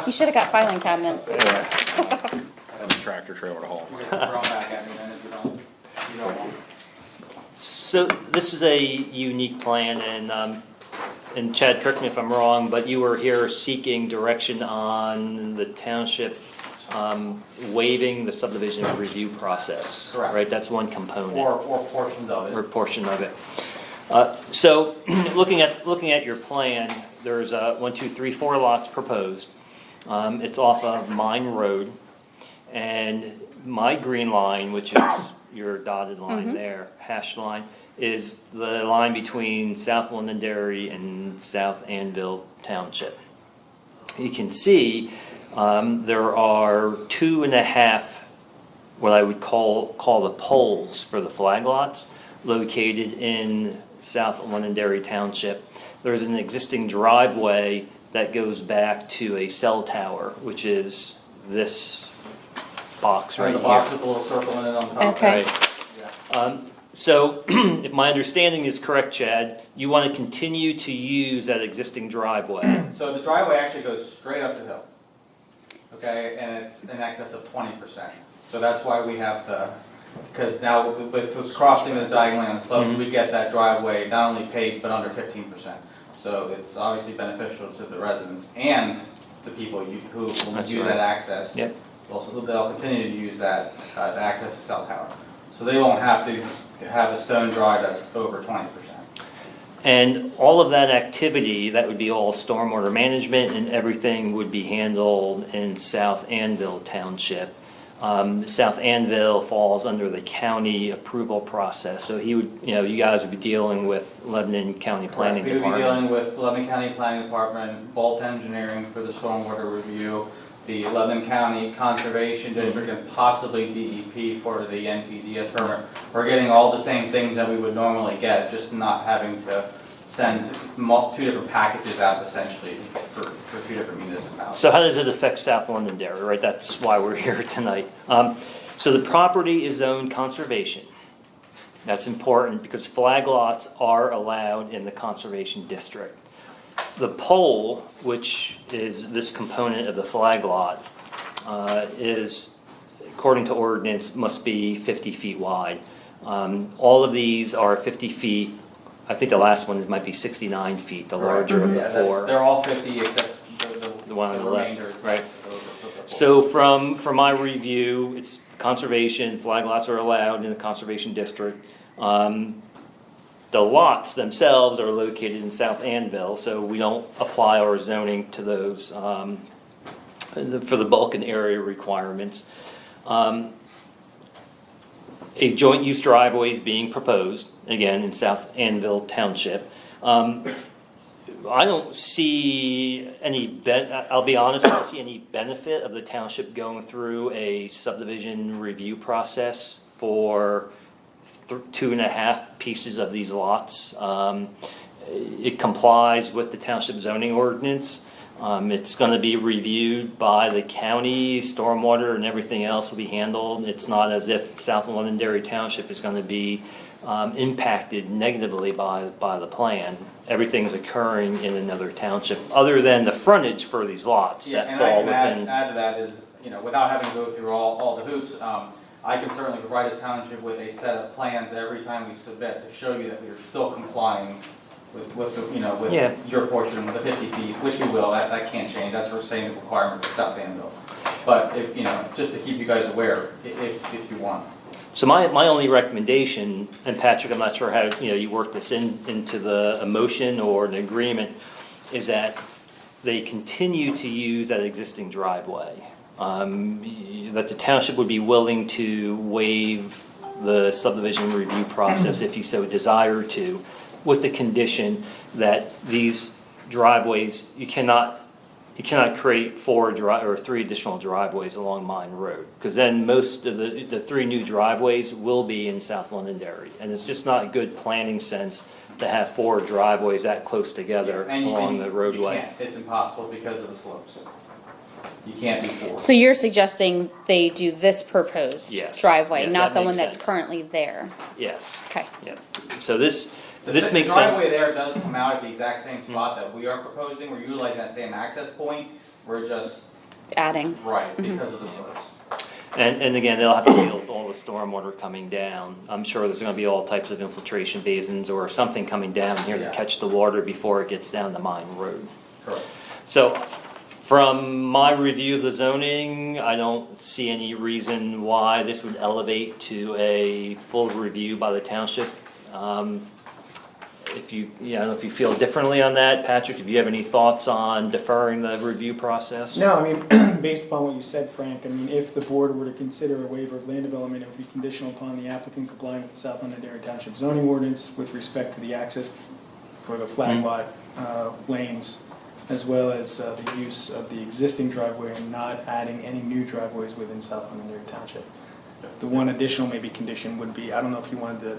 Speaker 1: you should have got filing cabinets.
Speaker 5: I have a tractor trailer to haul.
Speaker 14: You can throw them back at me then if you don't want.
Speaker 8: So this is a unique plan and Chad, correct me if I'm wrong, but you were here seeking direction on the township waiving the subdivision review process.
Speaker 14: Correct.
Speaker 8: Right, that's one component.
Speaker 14: Or portions of
Speaker 8: Or
Speaker 14: it.
Speaker 8: portion of it. So, looking at your plan, there's 4 lots proposed. It's off of Mine Road, and my green line, which is your dotted line there, hashed line, is the line between South Londonderry and South Anvil Township. You can see there are 2.5 what I would call the poles for the flag lots located in South Londonderry Township. There's an existing driveway that goes back to a cell tower, which is this box right
Speaker 14: And
Speaker 8: here.
Speaker 14: the box with the little circle in it on top.
Speaker 1: Okay.
Speaker 8: Right.
Speaker 14: Yeah.
Speaker 8: So, if my understanding is correct, Chad, you want to continue to use that existing driveway.
Speaker 14: So the driveway actually goes straight up the hill. Okay, and it's in excess of 20%. So that's why we have the, because now with crossing the diagonally on the slopes, we get that driveway not only paved but under 15%. So it's obviously beneficial to the residents and the people who will
Speaker 8: That's
Speaker 14: use
Speaker 8: right.
Speaker 14: that access.
Speaker 8: Yep.
Speaker 14: They'll continue to use that to access the cell tower. So they won't have to have a stone drive that's over 20%.
Speaker 8: And all of that activity, that would be all stormwater management, and everything would be handled in South Anvil Township. South Anvil falls under the county approval process, so he would, you guys would be dealing with Lebanon County Planning
Speaker 14: We would be
Speaker 8: Department.
Speaker 14: dealing with Lebanon County Planning Department, Bolt Engineering for the stormwater review, the Lebanon County Conservation District, and possibly DEP for the NPDS permit. We're getting all the same things that we would normally get, just not having to send 2 different packages out essentially for 2 different municipalities.
Speaker 8: So how does it affect South Londonderry, right? That's why we're here tonight. So the property is zoned conservation. That's important because flag lots are allowed in the conservation district. The pole, which is this component of the flag lot, is, according to ordinance, must be 50 feet wide. All of these are 50 feet. I think the last one might be 69 feet, the larger of the
Speaker 14: Yeah,
Speaker 8: four.
Speaker 14: they're all 50 except
Speaker 8: The one on the left,
Speaker 14: remainder is
Speaker 8: right.
Speaker 14: the
Speaker 8: So from my review, it's conservation, flag lots are allowed in the conservation district. The lots themselves are located in South Anvil, so we don't apply our zoning to those for the bulk and area requirements. A joint use driveway is being proposed, again, in South Anvil Township. I don't see any, I'll be honest, I don't see any benefit of the township going through a subdivision review process for 2.5 pieces of these lots. It complies with the township zoning ordinance. It's gonna be reviewed by the county, stormwater and everything else will be handled. It's not as if South Londonderry Township is gonna be impacted negatively by the plan. Everything's occurring in another township, other than the frontage for these lots
Speaker 14: Yeah,
Speaker 8: that
Speaker 14: and
Speaker 8: fall
Speaker 14: I can
Speaker 8: within.
Speaker 14: add to that is, without having to go through all the hoops, I can certainly provide this township with a set of plans every time we submit to show you that we are still complying with the,
Speaker 8: Yeah.
Speaker 14: with your portion with the 50 feet, which we will, that can't change, that's our same requirement for South Anvil. But if, just to keep you guys aware, if you want.
Speaker 8: So my only recommendation, and Patrick, I'm not sure how, you work this into a motion or an agreement, is that they continue to use that existing driveway. That the township would be willing to waive the subdivision review process if you so desire to, with the condition that these driveways, you cannot create 3 additional driveways along Mine Road, because then most of the 3 new driveways will be in South Londonderry, and it's just not good planning sense to have 4 driveways that close together along the roadway.
Speaker 14: You can't, it's impossible because of the slopes. You can't do 4.
Speaker 1: So you're suggesting they do this proposed
Speaker 8: Yes.
Speaker 1: driveway,
Speaker 8: Yes,
Speaker 1: not
Speaker 8: that
Speaker 1: the one
Speaker 8: makes
Speaker 1: that's
Speaker 8: sense.
Speaker 1: currently there?
Speaker 8: Yes.
Speaker 1: Okay.
Speaker 8: Yep. So this
Speaker 14: The
Speaker 8: makes sense.
Speaker 14: driveway there does come out at the exact same spot that we are proposing, we're utilizing that same access point, we're just,
Speaker 1: Adding.
Speaker 14: right, because of the slopes.
Speaker 8: And again, they'll have to deal with all the stormwater coming down. I'm sure there's gonna be all types of infiltration basins or something coming down here to
Speaker 14: Yeah.
Speaker 8: catch the water before it gets down the Mine Road.
Speaker 14: Correct.
Speaker 8: So, from my review of the zoning, I don't see any reason why this would elevate to a full review by the township. If you, I don't know if you feel differently on that, Patrick, if you have any thoughts on deferring the review process?
Speaker 6: No, I mean, based upon what you said, Frank, I mean, if the board were to consider a waiver of land development, it would be conditional upon the applicant complying with the South Londonderry Township zoning ordinance with respect to the access for the flag lot lanes, as well as the use of the existing driveway and not adding any new driveways within South Londonderry Township. The one additional maybe condition would be, I don't know if you wanted to,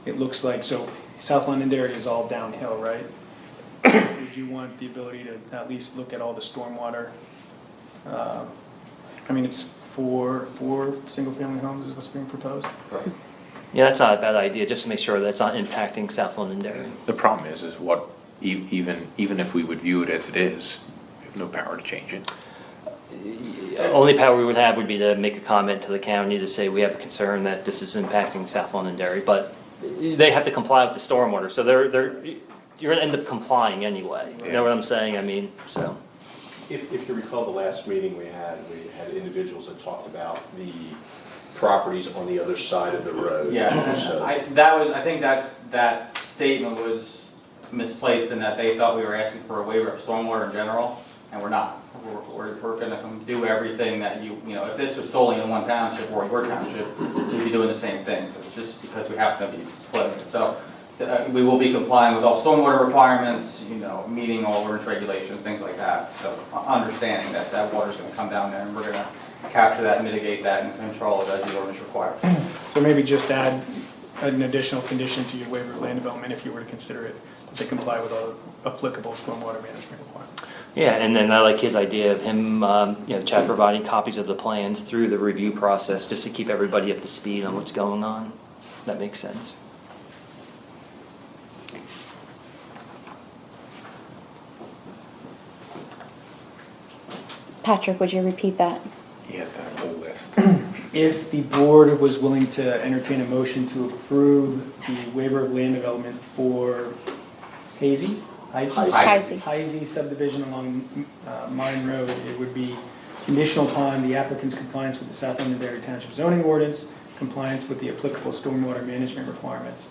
Speaker 6: it looks like, so South Londonderry is all downhill, right? Would you want the ability to at least look at all the stormwater? I mean, it's four single-family homes is what's being proposed?
Speaker 8: Yeah, that's not a bad idea, just to make sure that it's not impacting South Londonderry.
Speaker 5: The problem is what, even if we would view it as it is, we have no power to change it.
Speaker 8: Only power we would have would be to make a comment to the county to say we have a concern that this is impacting South Londonderry, but they have to comply with the stormwater, so you're gonna end up complying anyway. You know what I'm saying? I mean, so.
Speaker 3: If you recall the last meeting we had individuals that talked about the properties on the other side of the road.
Speaker 14: Yeah,
Speaker 3: So-
Speaker 14: I think that statement was misplaced in that they thought we were asking for a waiver of stormwater in general, and we're not. We're gonna do everything that if this was solely in one township or your township, we'd be doing the same thing. So it's just because we have to be splitting it. So we will be complying with all stormwater requirements, meeting all ordinance regulations, things like that. So understanding that water's gonna come down there and we're gonna capture that, mitigate that, and control it as the ordinance requires.
Speaker 6: So maybe just add an additional condition to your waiver of land development if you were to consider it, that they comply with all applicable stormwater management requirements.
Speaker 8: Yeah, and then I like his idea of him, Chad providing copies of the plans through the review process, just to keep everybody up to speed on what's going on. That makes sense.
Speaker 1: Patrick, would you repeat that?
Speaker 5: He has to have a whole list.
Speaker 6: If the board was willing to entertain a motion to approve the waiver of land development for Heisey?
Speaker 1: Heisey.
Speaker 6: Heisey subdivision along Mine Road, it would be conditional upon the applicant's compliance with the South Londonderry Township zoning ordinance, compliance with the applicable stormwater management requirements,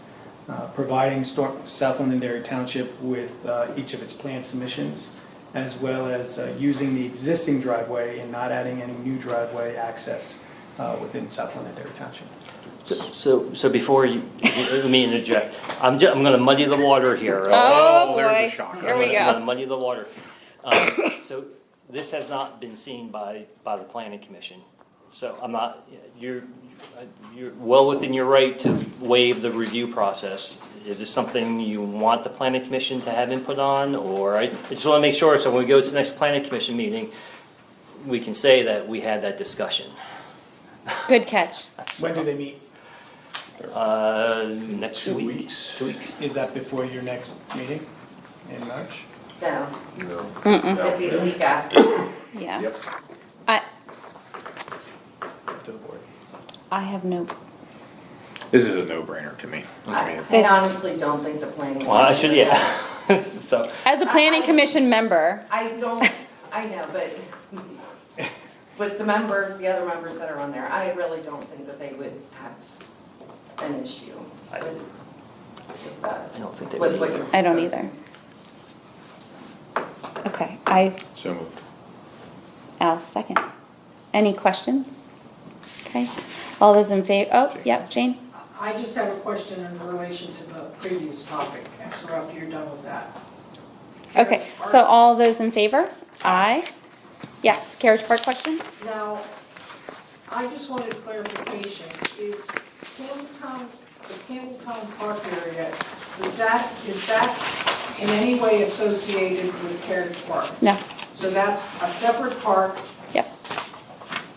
Speaker 6: providing South Londonderry Township with each of its plan submissions, as well as using the existing driveway and not adding any new driveway access within South Londonderry Township.
Speaker 8: So before let me interject. I'm gonna muddy the water here.
Speaker 1: Oh,
Speaker 5: there's a
Speaker 1: boy.
Speaker 5: shocker.
Speaker 1: Here we
Speaker 8: I'm
Speaker 1: go.
Speaker 8: gonna muddy the water. So this has not been seen by the planning commission. So I'm not, you're well within your right to waive the review process. Is this something you want the planning commission to have input on, or I just wanna make sure, so when we go to the next planning commission meeting, we can say that we had that discussion.
Speaker 1: Good catch.
Speaker 6: When do they meet?
Speaker 8: Next
Speaker 3: 2
Speaker 8: week.
Speaker 3: weeks.
Speaker 8: 2 weeks.
Speaker 6: Is that before your next meeting in March?
Speaker 9: No,
Speaker 1: Mm-mm.
Speaker 9: it'd be the week after.
Speaker 1: Yeah.
Speaker 3: Yep.
Speaker 1: I have no,
Speaker 5: This is a no-brainer to me.
Speaker 9: I honestly don't think the planning.
Speaker 8: Well, I should, yeah. So,
Speaker 1: as a planning commission member,
Speaker 9: I know, but the other members that are on there, I really don't think that they would have an issue with that.
Speaker 8: I don't think they
Speaker 9: With
Speaker 8: would
Speaker 9: what
Speaker 8: either.
Speaker 9: you're
Speaker 1: I don't
Speaker 9: proposing.
Speaker 1: either. Okay,
Speaker 5: So moved.
Speaker 1: I'll second. Any questions? Okay, all those in favor, oh, yep, Jane?
Speaker 2: I just have a question in relation to the previous topic, and so after you're done with that.
Speaker 1: Okay,
Speaker 2: Carriage
Speaker 1: so
Speaker 2: Park.
Speaker 1: all those in favor? Aye. Yes, Carriage Park question?
Speaker 2: Now, I just wanted clarification, is the Campbelltown Park area, is that in any way associated with Carriage Park?
Speaker 1: No,
Speaker 2: So that's a separate park
Speaker 1: yep,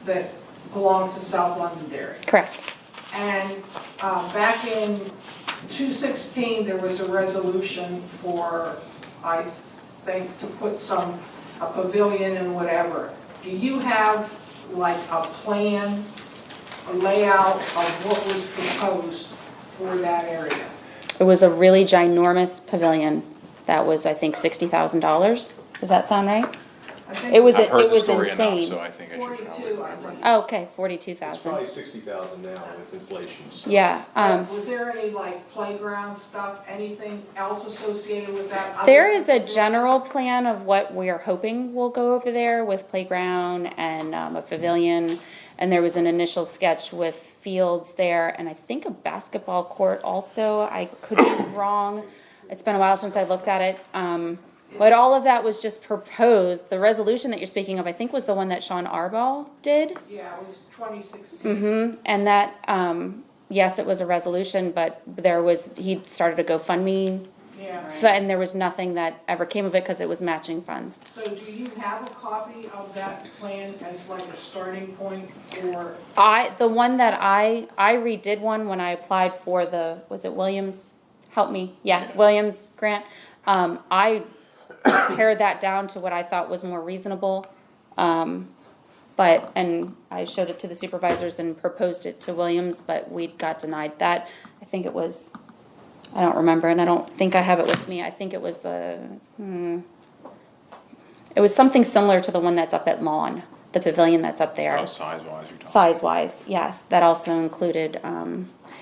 Speaker 2: that belongs to South Londonderry?
Speaker 1: correct.
Speaker 2: And back in 2016, there was a resolution for, I think, to put a pavilion and whatever. Do you have like a plan, a layout of what was proposed for that area?
Speaker 1: It was a really ginormous pavilion that was, I think, $60,000. Does that sound right?
Speaker 2: I think
Speaker 1: It was,
Speaker 5: I've heard
Speaker 1: it
Speaker 5: the
Speaker 1: was
Speaker 5: story enough,
Speaker 1: insane.
Speaker 5: so I think I should probably.
Speaker 2: 42, I think.
Speaker 1: Oh, okay,
Speaker 3: It's
Speaker 1: 42,000.
Speaker 3: probably 60,000 now with inflation. So.
Speaker 1: Yeah,
Speaker 2: Was there any like playground stuff, anything else associated with that? other
Speaker 1: there is a
Speaker 2: than-
Speaker 1: general plan of what we are hoping will go over there with playground and a pavilion. And there was an initial sketch with fields there and I think a basketball court also. I could be wrong. It's been a while since I looked at it. But all of that was just proposed. The resolution that you're speaking of, I think, was the one that Sean Arball did.
Speaker 2: Yeah, it was 2016.
Speaker 1: Mm-hmm. And that, yes, it was a resolution, but he started a GoFundMe,
Speaker 2: Yeah.
Speaker 1: and there was nothing that ever came of it because it was matching funds.
Speaker 2: So do you have a copy of that plan as like a starting point for,
Speaker 1: The one that I redid one when I applied for was it Williams? Help me. Yeah, Williams grant. I pared that down to what I thought was more reasonable. And I showed it to the supervisors and proposed it to Williams, but we got denied that. I think it was, I don't remember, and I don't think I have it with me. I think it was it was something similar to the one that's up at Lawn, the pavilion that's up there.
Speaker 5: Oh, size-wise, you're talking.
Speaker 1: Size-wise, yes. That also included,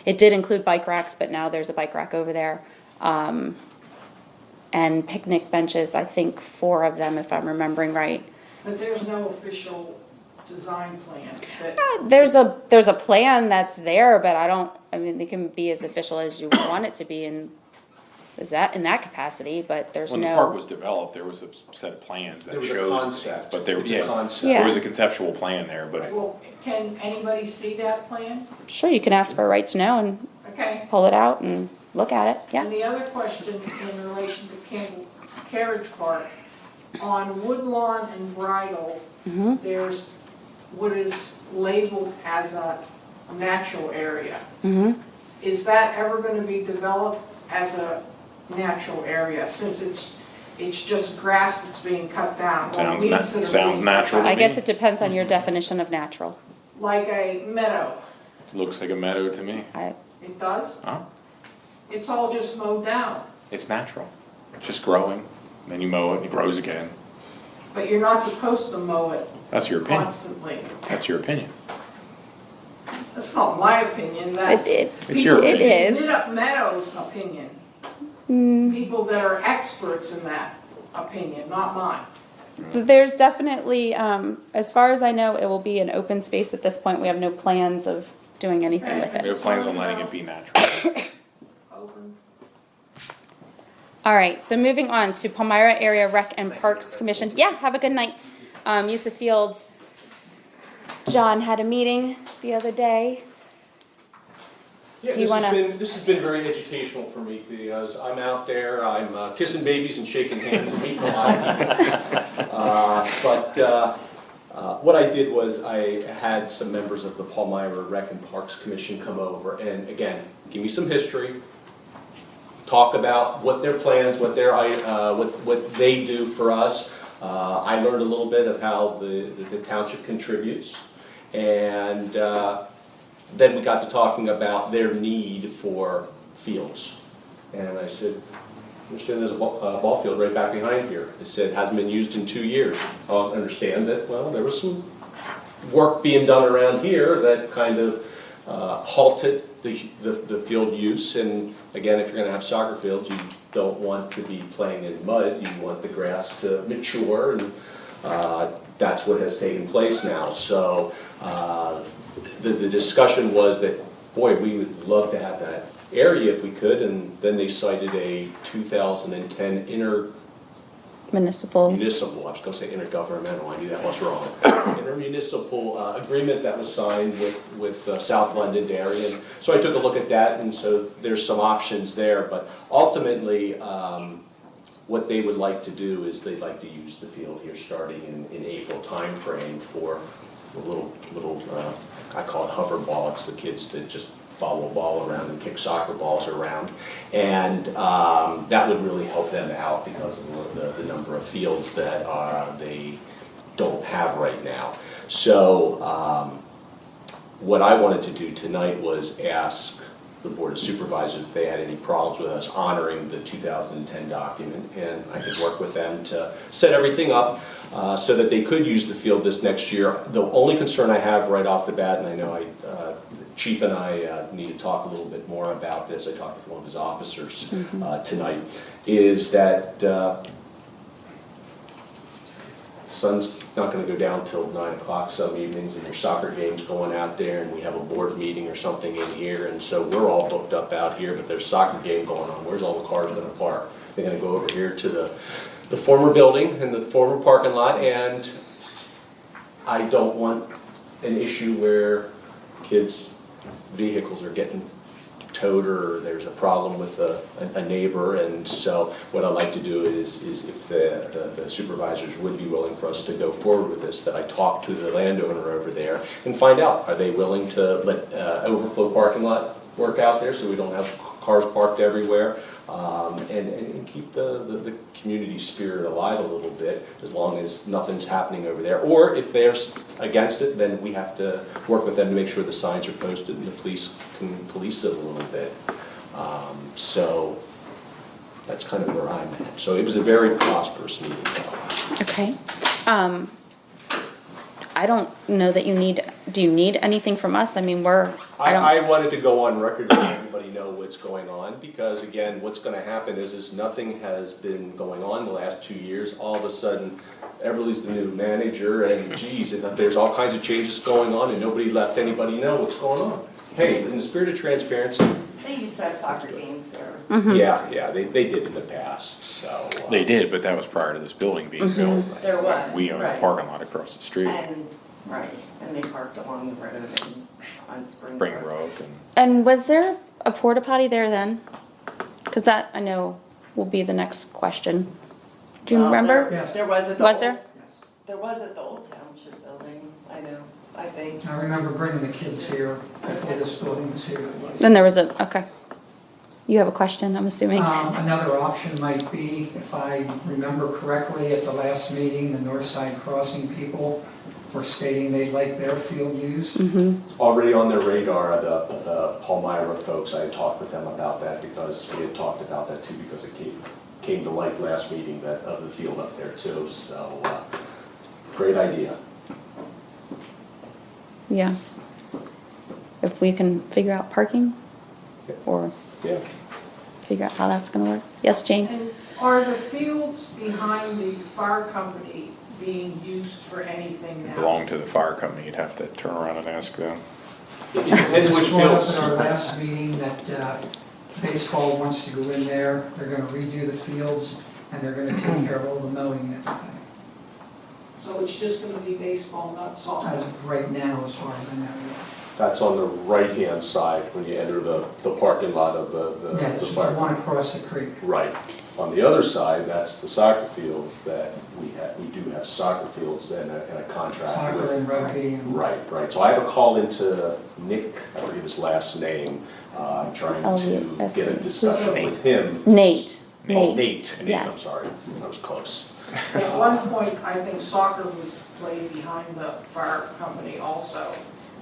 Speaker 1: it did include bike racks, but now there's a bike rack over there. And picnic benches, I think 4 of them, if I'm remembering right.
Speaker 2: but there's no official design plan that,
Speaker 1: There's a plan that's there, but I mean, it can be as official as you want it to be in that capacity, but there's
Speaker 5: When the park
Speaker 1: no.
Speaker 5: was developed, there was a set of plans that
Speaker 3: There was a
Speaker 5: shows.
Speaker 3: concept.
Speaker 5: But there,
Speaker 3: It's a
Speaker 5: yeah,
Speaker 3: concept.
Speaker 1: Yeah.
Speaker 5: there was a conceptual plan there, but
Speaker 2: well, can anybody see that plan?
Speaker 1: Sure, you can ask for a right to know and
Speaker 2: Okay.
Speaker 1: pull it out and look at it, yeah.
Speaker 2: And the other question in relation to Carriage Park, on Woodlawn and Bridle, there's what is labeled as a natural area. Is that ever going to be developed as a natural area, since it's just grass that's being cut down? Or weeds that are
Speaker 5: Sounds
Speaker 2: being
Speaker 5: natural.
Speaker 2: cut
Speaker 1: I
Speaker 2: down?
Speaker 1: guess it depends on your definition of natural.
Speaker 2: Like a meadow.
Speaker 5: Looks like a meadow to me.
Speaker 2: It does?
Speaker 5: Huh?
Speaker 2: It's all just mowed down,
Speaker 5: It's natural. It's just growing. Then you mow it and it grows again.
Speaker 2: but you're not supposed to mow it
Speaker 5: That's your opinion.
Speaker 2: constantly.
Speaker 5: That's your opinion.
Speaker 2: That's not my opinion, that's
Speaker 1: It
Speaker 5: your
Speaker 2: people
Speaker 1: opinion.
Speaker 2: in Mid-Up Meadows' opinion. People that are experts in that opinion, not mine.
Speaker 1: There's definitely, as far as I know, it will be an open space at this point. We have no plans of doing anything with
Speaker 5: We
Speaker 1: it.
Speaker 5: have plans on letting it be natural.
Speaker 2: Open.
Speaker 1: All right, so moving on to Palmyra Area Rec and Parks Commission. Yeah, have a good night. Use of fields. John had a meeting the other day.
Speaker 3: Yeah,
Speaker 1: Do you
Speaker 3: this has been very educational for me because I'm out there, I'm kissing babies and shaking hands and meeting a lot of people. What I did was I had some members of the Palmyra Rec and Parks Commission come over and again, give me some history, talk about what their plans, what they do for us. I learned a little bit of how the township contributes, and then we got to talking about their need for fields. And I said, understand there's a ball field right back behind here. It said hasn't been used in 2 years. I'll understand that, well, there was some work being done around here that kind of halted the field use. And again, if you're gonna have soccer fields, you don't want to be playing in mud. You want the grass to mature, and that's what has taken place now. So the discussion was that, boy, we would love to have that area if we could, and then they cited a 2010
Speaker 1: Municipal.
Speaker 3: I was going to say intergovernmental, I knew that was wrong. Intermunicipal agreement that was signed with South Londonderry, and so I took a look at that, and so there's some options there, but ultimately, what they would like to do is they'd like to use the field here starting in April timeframe for a little I call it hover ball. It's the kids that just follow a ball around and kick soccer balls around, and that would really help them out because of the number of fields that they don't have right now. So what I wanted to do tonight was ask the Board of Supervisors if they had any problems with us honoring the 2010 document, and I could work with them to set everything up so that they could use the field this next year. The only concern I have right off the bat, and I know Chief and I need to talk a little bit more about this, I talked with one of his officers tonight, is that sun's not going to go down till 9 o'clock some evenings, and there's soccer games going out there, and we have a board meeting or something in here, and so we're all booked up out here, but there's a soccer game going on. Where's all the cars going to park? They're going to go over here to the former building and the former parking lot, and I don't want an issue where kids' vehicles are getting towed or there's a problem with a neighbor, and so what I'd like to do is if the supervisors would be willing for us to go forward with this, that I talk to the landowner over there and find out, are they willing to let overflow parking lot work out there so we don't have cars parked everywhere, and keep the community spirit alive a little bit, as long as nothing's happening over there. Or if they're against it, then we have to work with them to make sure the signs are posted and the police can police it a little bit. So that's kind of where I'm at. So it was a very prosperous meeting.
Speaker 1: Okay. I don't know that do you need anything from us? I mean,
Speaker 3: I wanted to go on record to let everybody know what's going on, because again, what's going to happen is nothing has been going on the last 2 years. All of a sudden, Everly's the new manager, and geez, and there's all kinds of changes going on, and nobody let anybody know what's going on. Hey, in the spirit of transparency.
Speaker 9: They used to have soccer games there.
Speaker 3: Yeah, they did in the past, so.
Speaker 5: They did, but that was prior to this building being built.
Speaker 9: There was,
Speaker 5: We own a
Speaker 9: right.
Speaker 5: parking lot across the street,
Speaker 9: And they parked along the road and on Spring
Speaker 5: Spring
Speaker 9: Road.
Speaker 5: Road,
Speaker 1: And was there a porta potty there then? Because that, I know, will be the next question. Do you remember?
Speaker 4: Yes.
Speaker 9: There was at the
Speaker 1: Was
Speaker 9: old-
Speaker 1: there?
Speaker 9: There was at the old township building, I know, I think.
Speaker 15: I remember bringing the kids here before this building was here. It was.
Speaker 1: Then there was okay. You have a question, I'm assuming.
Speaker 15: Another option might be, if I remember correctly, at the last meeting, the Northside Crossing people were stating they'd like their field used.
Speaker 3: Already on their radar, the Palmyra folks, I had talked with them about that because we had talked about that too, because it came to light last meeting that of the field up there too, so great idea.
Speaker 1: Yeah. If we can figure out parking or
Speaker 3: Yeah.
Speaker 1: figure out how that's gonna work. Yes, Jane?
Speaker 2: And are the fields behind the fire company being used for anything now?
Speaker 5: Belong to the fire company, you'd have to turn around and ask them.
Speaker 3: It depends
Speaker 15: It
Speaker 3: which
Speaker 15: was brought up
Speaker 3: fields.
Speaker 15: in our last meeting that baseball wants to go in there, they're gonna redo the fields, and they're gonna take care of all the mowing and everything.
Speaker 2: So it's just gonna be baseball, not
Speaker 15: As
Speaker 2: softball?
Speaker 15: of right now, as far as I know.
Speaker 3: That's on the right-hand side when you enter the parking lot of
Speaker 15: Yeah,
Speaker 3: the
Speaker 15: it's the
Speaker 3: fire.
Speaker 15: one across the creek.
Speaker 3: Right. On the other side, that's the soccer fields that we have. We do have soccer fields and a contract
Speaker 15: Soccer
Speaker 3: with.
Speaker 15: and rugby and.
Speaker 3: Right. So I have a call into Nick, I forget his last name. I'm trying to get a discussion with him.
Speaker 1: Nate.
Speaker 3: Oh, Nate, I'm
Speaker 1: Yes.
Speaker 3: sorry. I was close.
Speaker 2: At one point, I think soccer was played behind the fire company also.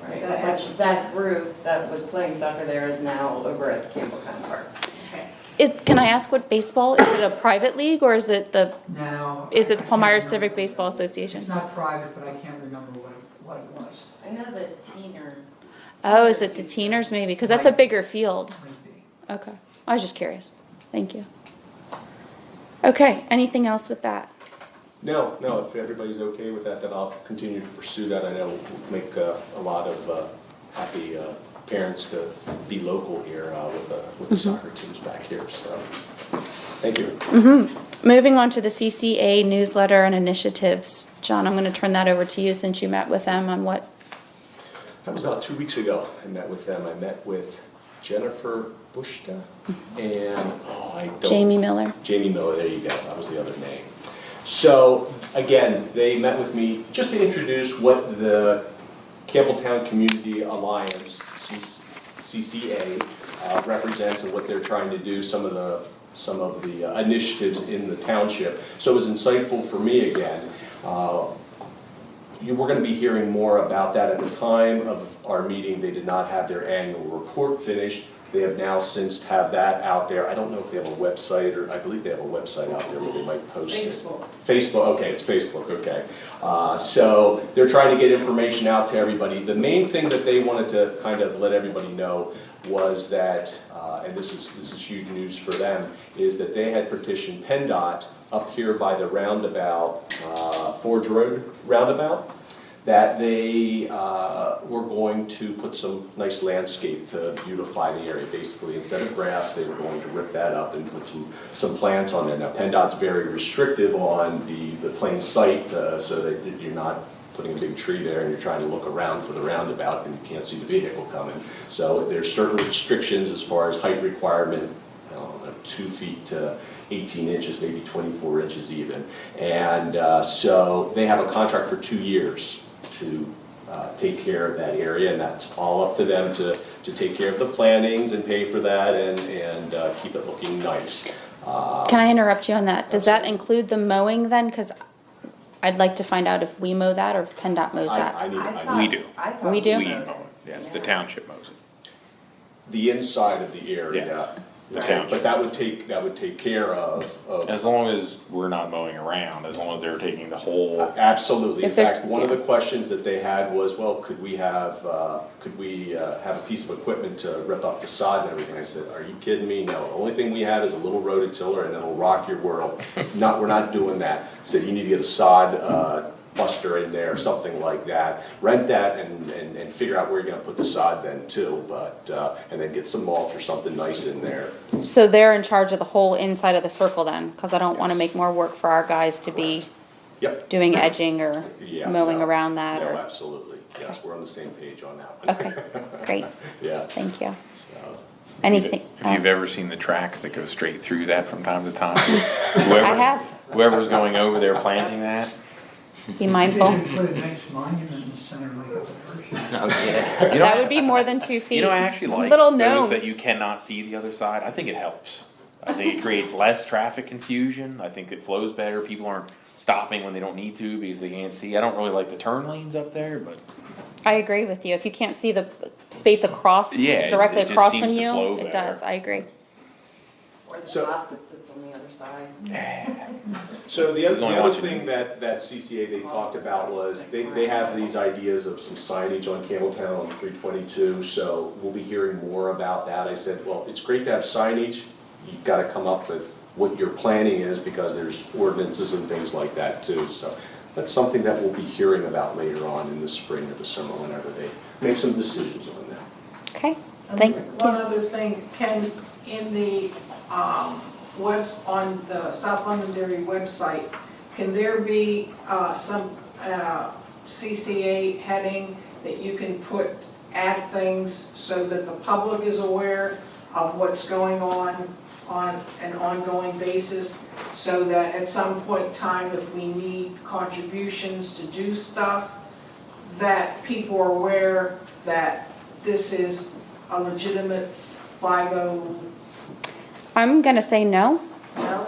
Speaker 9: Right,
Speaker 2: That
Speaker 9: which
Speaker 2: has-
Speaker 9: that group that was playing soccer there is now over at Campbelltown Park.
Speaker 2: Okay.
Speaker 1: Can I ask what baseball, is it a private league or is it
Speaker 15: Now.
Speaker 1: is
Speaker 15: I
Speaker 1: it
Speaker 15: can't
Speaker 1: Palmyra
Speaker 15: remember.
Speaker 1: Civic Baseball Association?
Speaker 15: It's not private, but I can't remember what it was.
Speaker 9: I know the teener.
Speaker 1: Oh, is it the Teeners maybe? Because that's a bigger field.
Speaker 15: Might be.
Speaker 1: Okay, I was just curious. Thank you. Okay, anything else with that?
Speaker 3: No, if everybody's okay with that, then I'll continue to pursue that. I know we'll make a lot of happy parents to be local here with the soccer teams back here, so, thank you.
Speaker 1: Moving on to the CCA Newsletter and initiatives. John, I'm going to turn that over to you since you met with them on what?
Speaker 3: That was about 2 weeks ago. I met with them. I met with Jennifer Bushka and,
Speaker 1: Jamie Miller.
Speaker 3: Jamie Miller, there you go. That was the other name. So, again, they met with me just to introduce what the Campbelltown Community Alliance, CCA, represents and what they're trying to do, some of the initiatives in the township. So it was insightful for me again. You were going to be hearing more about that. At the time of our meeting, they did not have their annual report finished. They have now since have that out there. I don't know if they have a website, or I believe they have a website out there where they might post it. Facebook, okay, it's Facebook, okay. So they're trying to get information out to everybody. The main thing that they wanted to kind of let everybody know was that, and this is huge news for them, is that they had petitioned PennDOT up here by the roundabout, Forge Road roundabout, that they were going to put some nice landscape to beautify the area. Basically, instead of grass, they were going to rip that up and put some plants on there. Now, PennDOT's very restrictive on the plain sight, so that you're not putting a big tree there and you're trying to look around for the roundabout and you can't see the vehicle coming. So there's certain restrictions as far as height requirement, 2 feet to 18 inches, maybe 24 inches even. And so they have a contract for 2 years to take care of that area, and that's all up to them to take care of the plantings and pay for that and keep it looking nice.
Speaker 1: Can I interrupt you on that? Does that include the mowing then? Because I'd like to find out if we mow that or if PennDOT mows that.
Speaker 5: We do.
Speaker 1: We do?
Speaker 5: We mow it, yes, the township mows it.
Speaker 3: The inside of the area.
Speaker 5: Yes. The
Speaker 3: Right,
Speaker 5: township.
Speaker 3: but that would take care of.
Speaker 5: As long as we're not mowing around, as long as they're taking the whole,
Speaker 3: Absolutely. In
Speaker 1: If they're-
Speaker 3: fact, one of the questions that they had was, well, could we have a piece of equipment to rip up the sod and everything? I said, are you kidding me? No. The only thing we have is a little rototiller and it'll rock your world. We're not doing that. I said, you need to get a sod buster in there, something like that. Rent that and figure out where you're gonna put the sod then too, but, and then get some mulch or something nice in there.
Speaker 1: So they're in charge of the whole inside of the circle then? Because I don't want to make more work for our guys to be
Speaker 3: Yep.
Speaker 1: doing edging or
Speaker 3: Yeah,
Speaker 1: mowing
Speaker 3: no,
Speaker 1: around that
Speaker 3: No,
Speaker 1: or?
Speaker 3: absolutely. Yes, we're on the same page on that one.
Speaker 1: Okay, great,
Speaker 3: Yeah.
Speaker 1: thank you.
Speaker 3: So,
Speaker 1: Anything
Speaker 5: If you've
Speaker 1: else?
Speaker 5: ever seen the tracks that go straight through that from time to time.
Speaker 1: I have.
Speaker 5: Whoever's going over there planting that.
Speaker 1: Be mindful.
Speaker 15: They put a nice monument in the center like at the Hershey.
Speaker 8: Oh, yeah.
Speaker 5: You know,
Speaker 1: That would be more than 2 feet.
Speaker 5: You know, I actually like
Speaker 1: Little
Speaker 5: those
Speaker 1: gnomes.
Speaker 5: that you cannot see the other side. I think it helps. I think it creates less traffic confusion. I think it flows better. People aren't stopping when they don't need to because they can't see. I don't really like the turn lanes up there, but
Speaker 1: I agree with you. If you can't see the space across,
Speaker 5: Yeah, it
Speaker 1: directly
Speaker 5: just
Speaker 1: across
Speaker 5: seems
Speaker 1: from
Speaker 5: to
Speaker 1: you,
Speaker 5: flow
Speaker 1: it
Speaker 5: better.
Speaker 1: does. I agree.
Speaker 9: Or the
Speaker 3: So-
Speaker 9: lot that sits on the other side.
Speaker 3: So the
Speaker 5: There's only
Speaker 3: other
Speaker 5: one.
Speaker 3: thing that CCA they talked about was, they have these ideas of some signage on Campbelltown on 322, so we'll be hearing more about that. I said, well, it's great to have signage, you've gotta come up with what your planning is, because there's ordinances and things like that too, so that's something that we'll be hearing about later on in the spring or the summer, whenever they make some decisions on that.
Speaker 1: Okay,
Speaker 2: And
Speaker 1: thank
Speaker 2: One
Speaker 1: you.
Speaker 2: other thing, Ken, in the on the South Londonderry website, can there be some CCA heading that you can add things so that the public is aware of what's going on an ongoing basis, so that at some point in time, if we need contributions to do stuff, that people are aware that this is a legitimate 50,
Speaker 1: I'm gonna say no.
Speaker 2: no?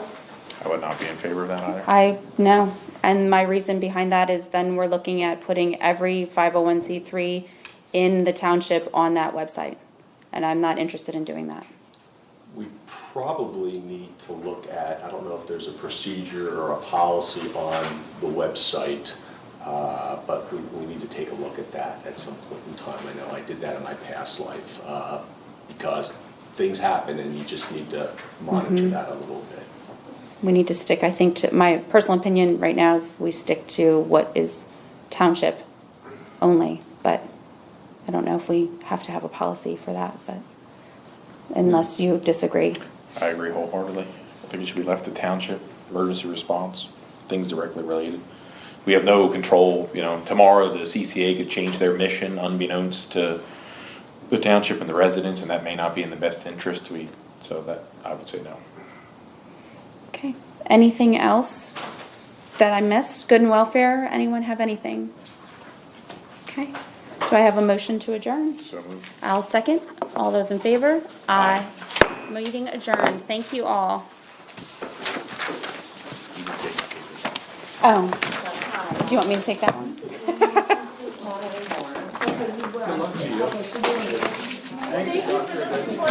Speaker 5: I would not be in favor of that either.
Speaker 1: I, no. And my reason behind that is then we're looking at putting every 501c3 in the township on that website. And I'm not interested in doing that.
Speaker 3: We probably need to look at, I don't know if there's a procedure or a policy on the website, but we need to take a look at that at some point in time. I know I did that in my past life, because things happen and you just need to monitor that a little bit.
Speaker 1: We need to stick, I think, to, my personal opinion right now is we stick to what is township only. But I don't know if we have to have a policy for that, but unless you disagree.
Speaker 5: I agree wholeheartedly. I think it should be left to township, emergency response, things directly related. We have no control, you know, tomorrow the CCA could change their mission unbeknownst to the township and the residents, and that may not be in the best interest. So that, I would say no.
Speaker 1: Okay. Anything else that I missed? Good and welfare? Anyone have anything? Okay. Do I have a motion to adjourn?
Speaker 5: So moved.
Speaker 1: I'll second. All those in favor? Aye. Meeting adjourned. Thank you all.
Speaker 5: You can take it.
Speaker 1: Oh, do you want me to take that one?
Speaker 9: Not anymore.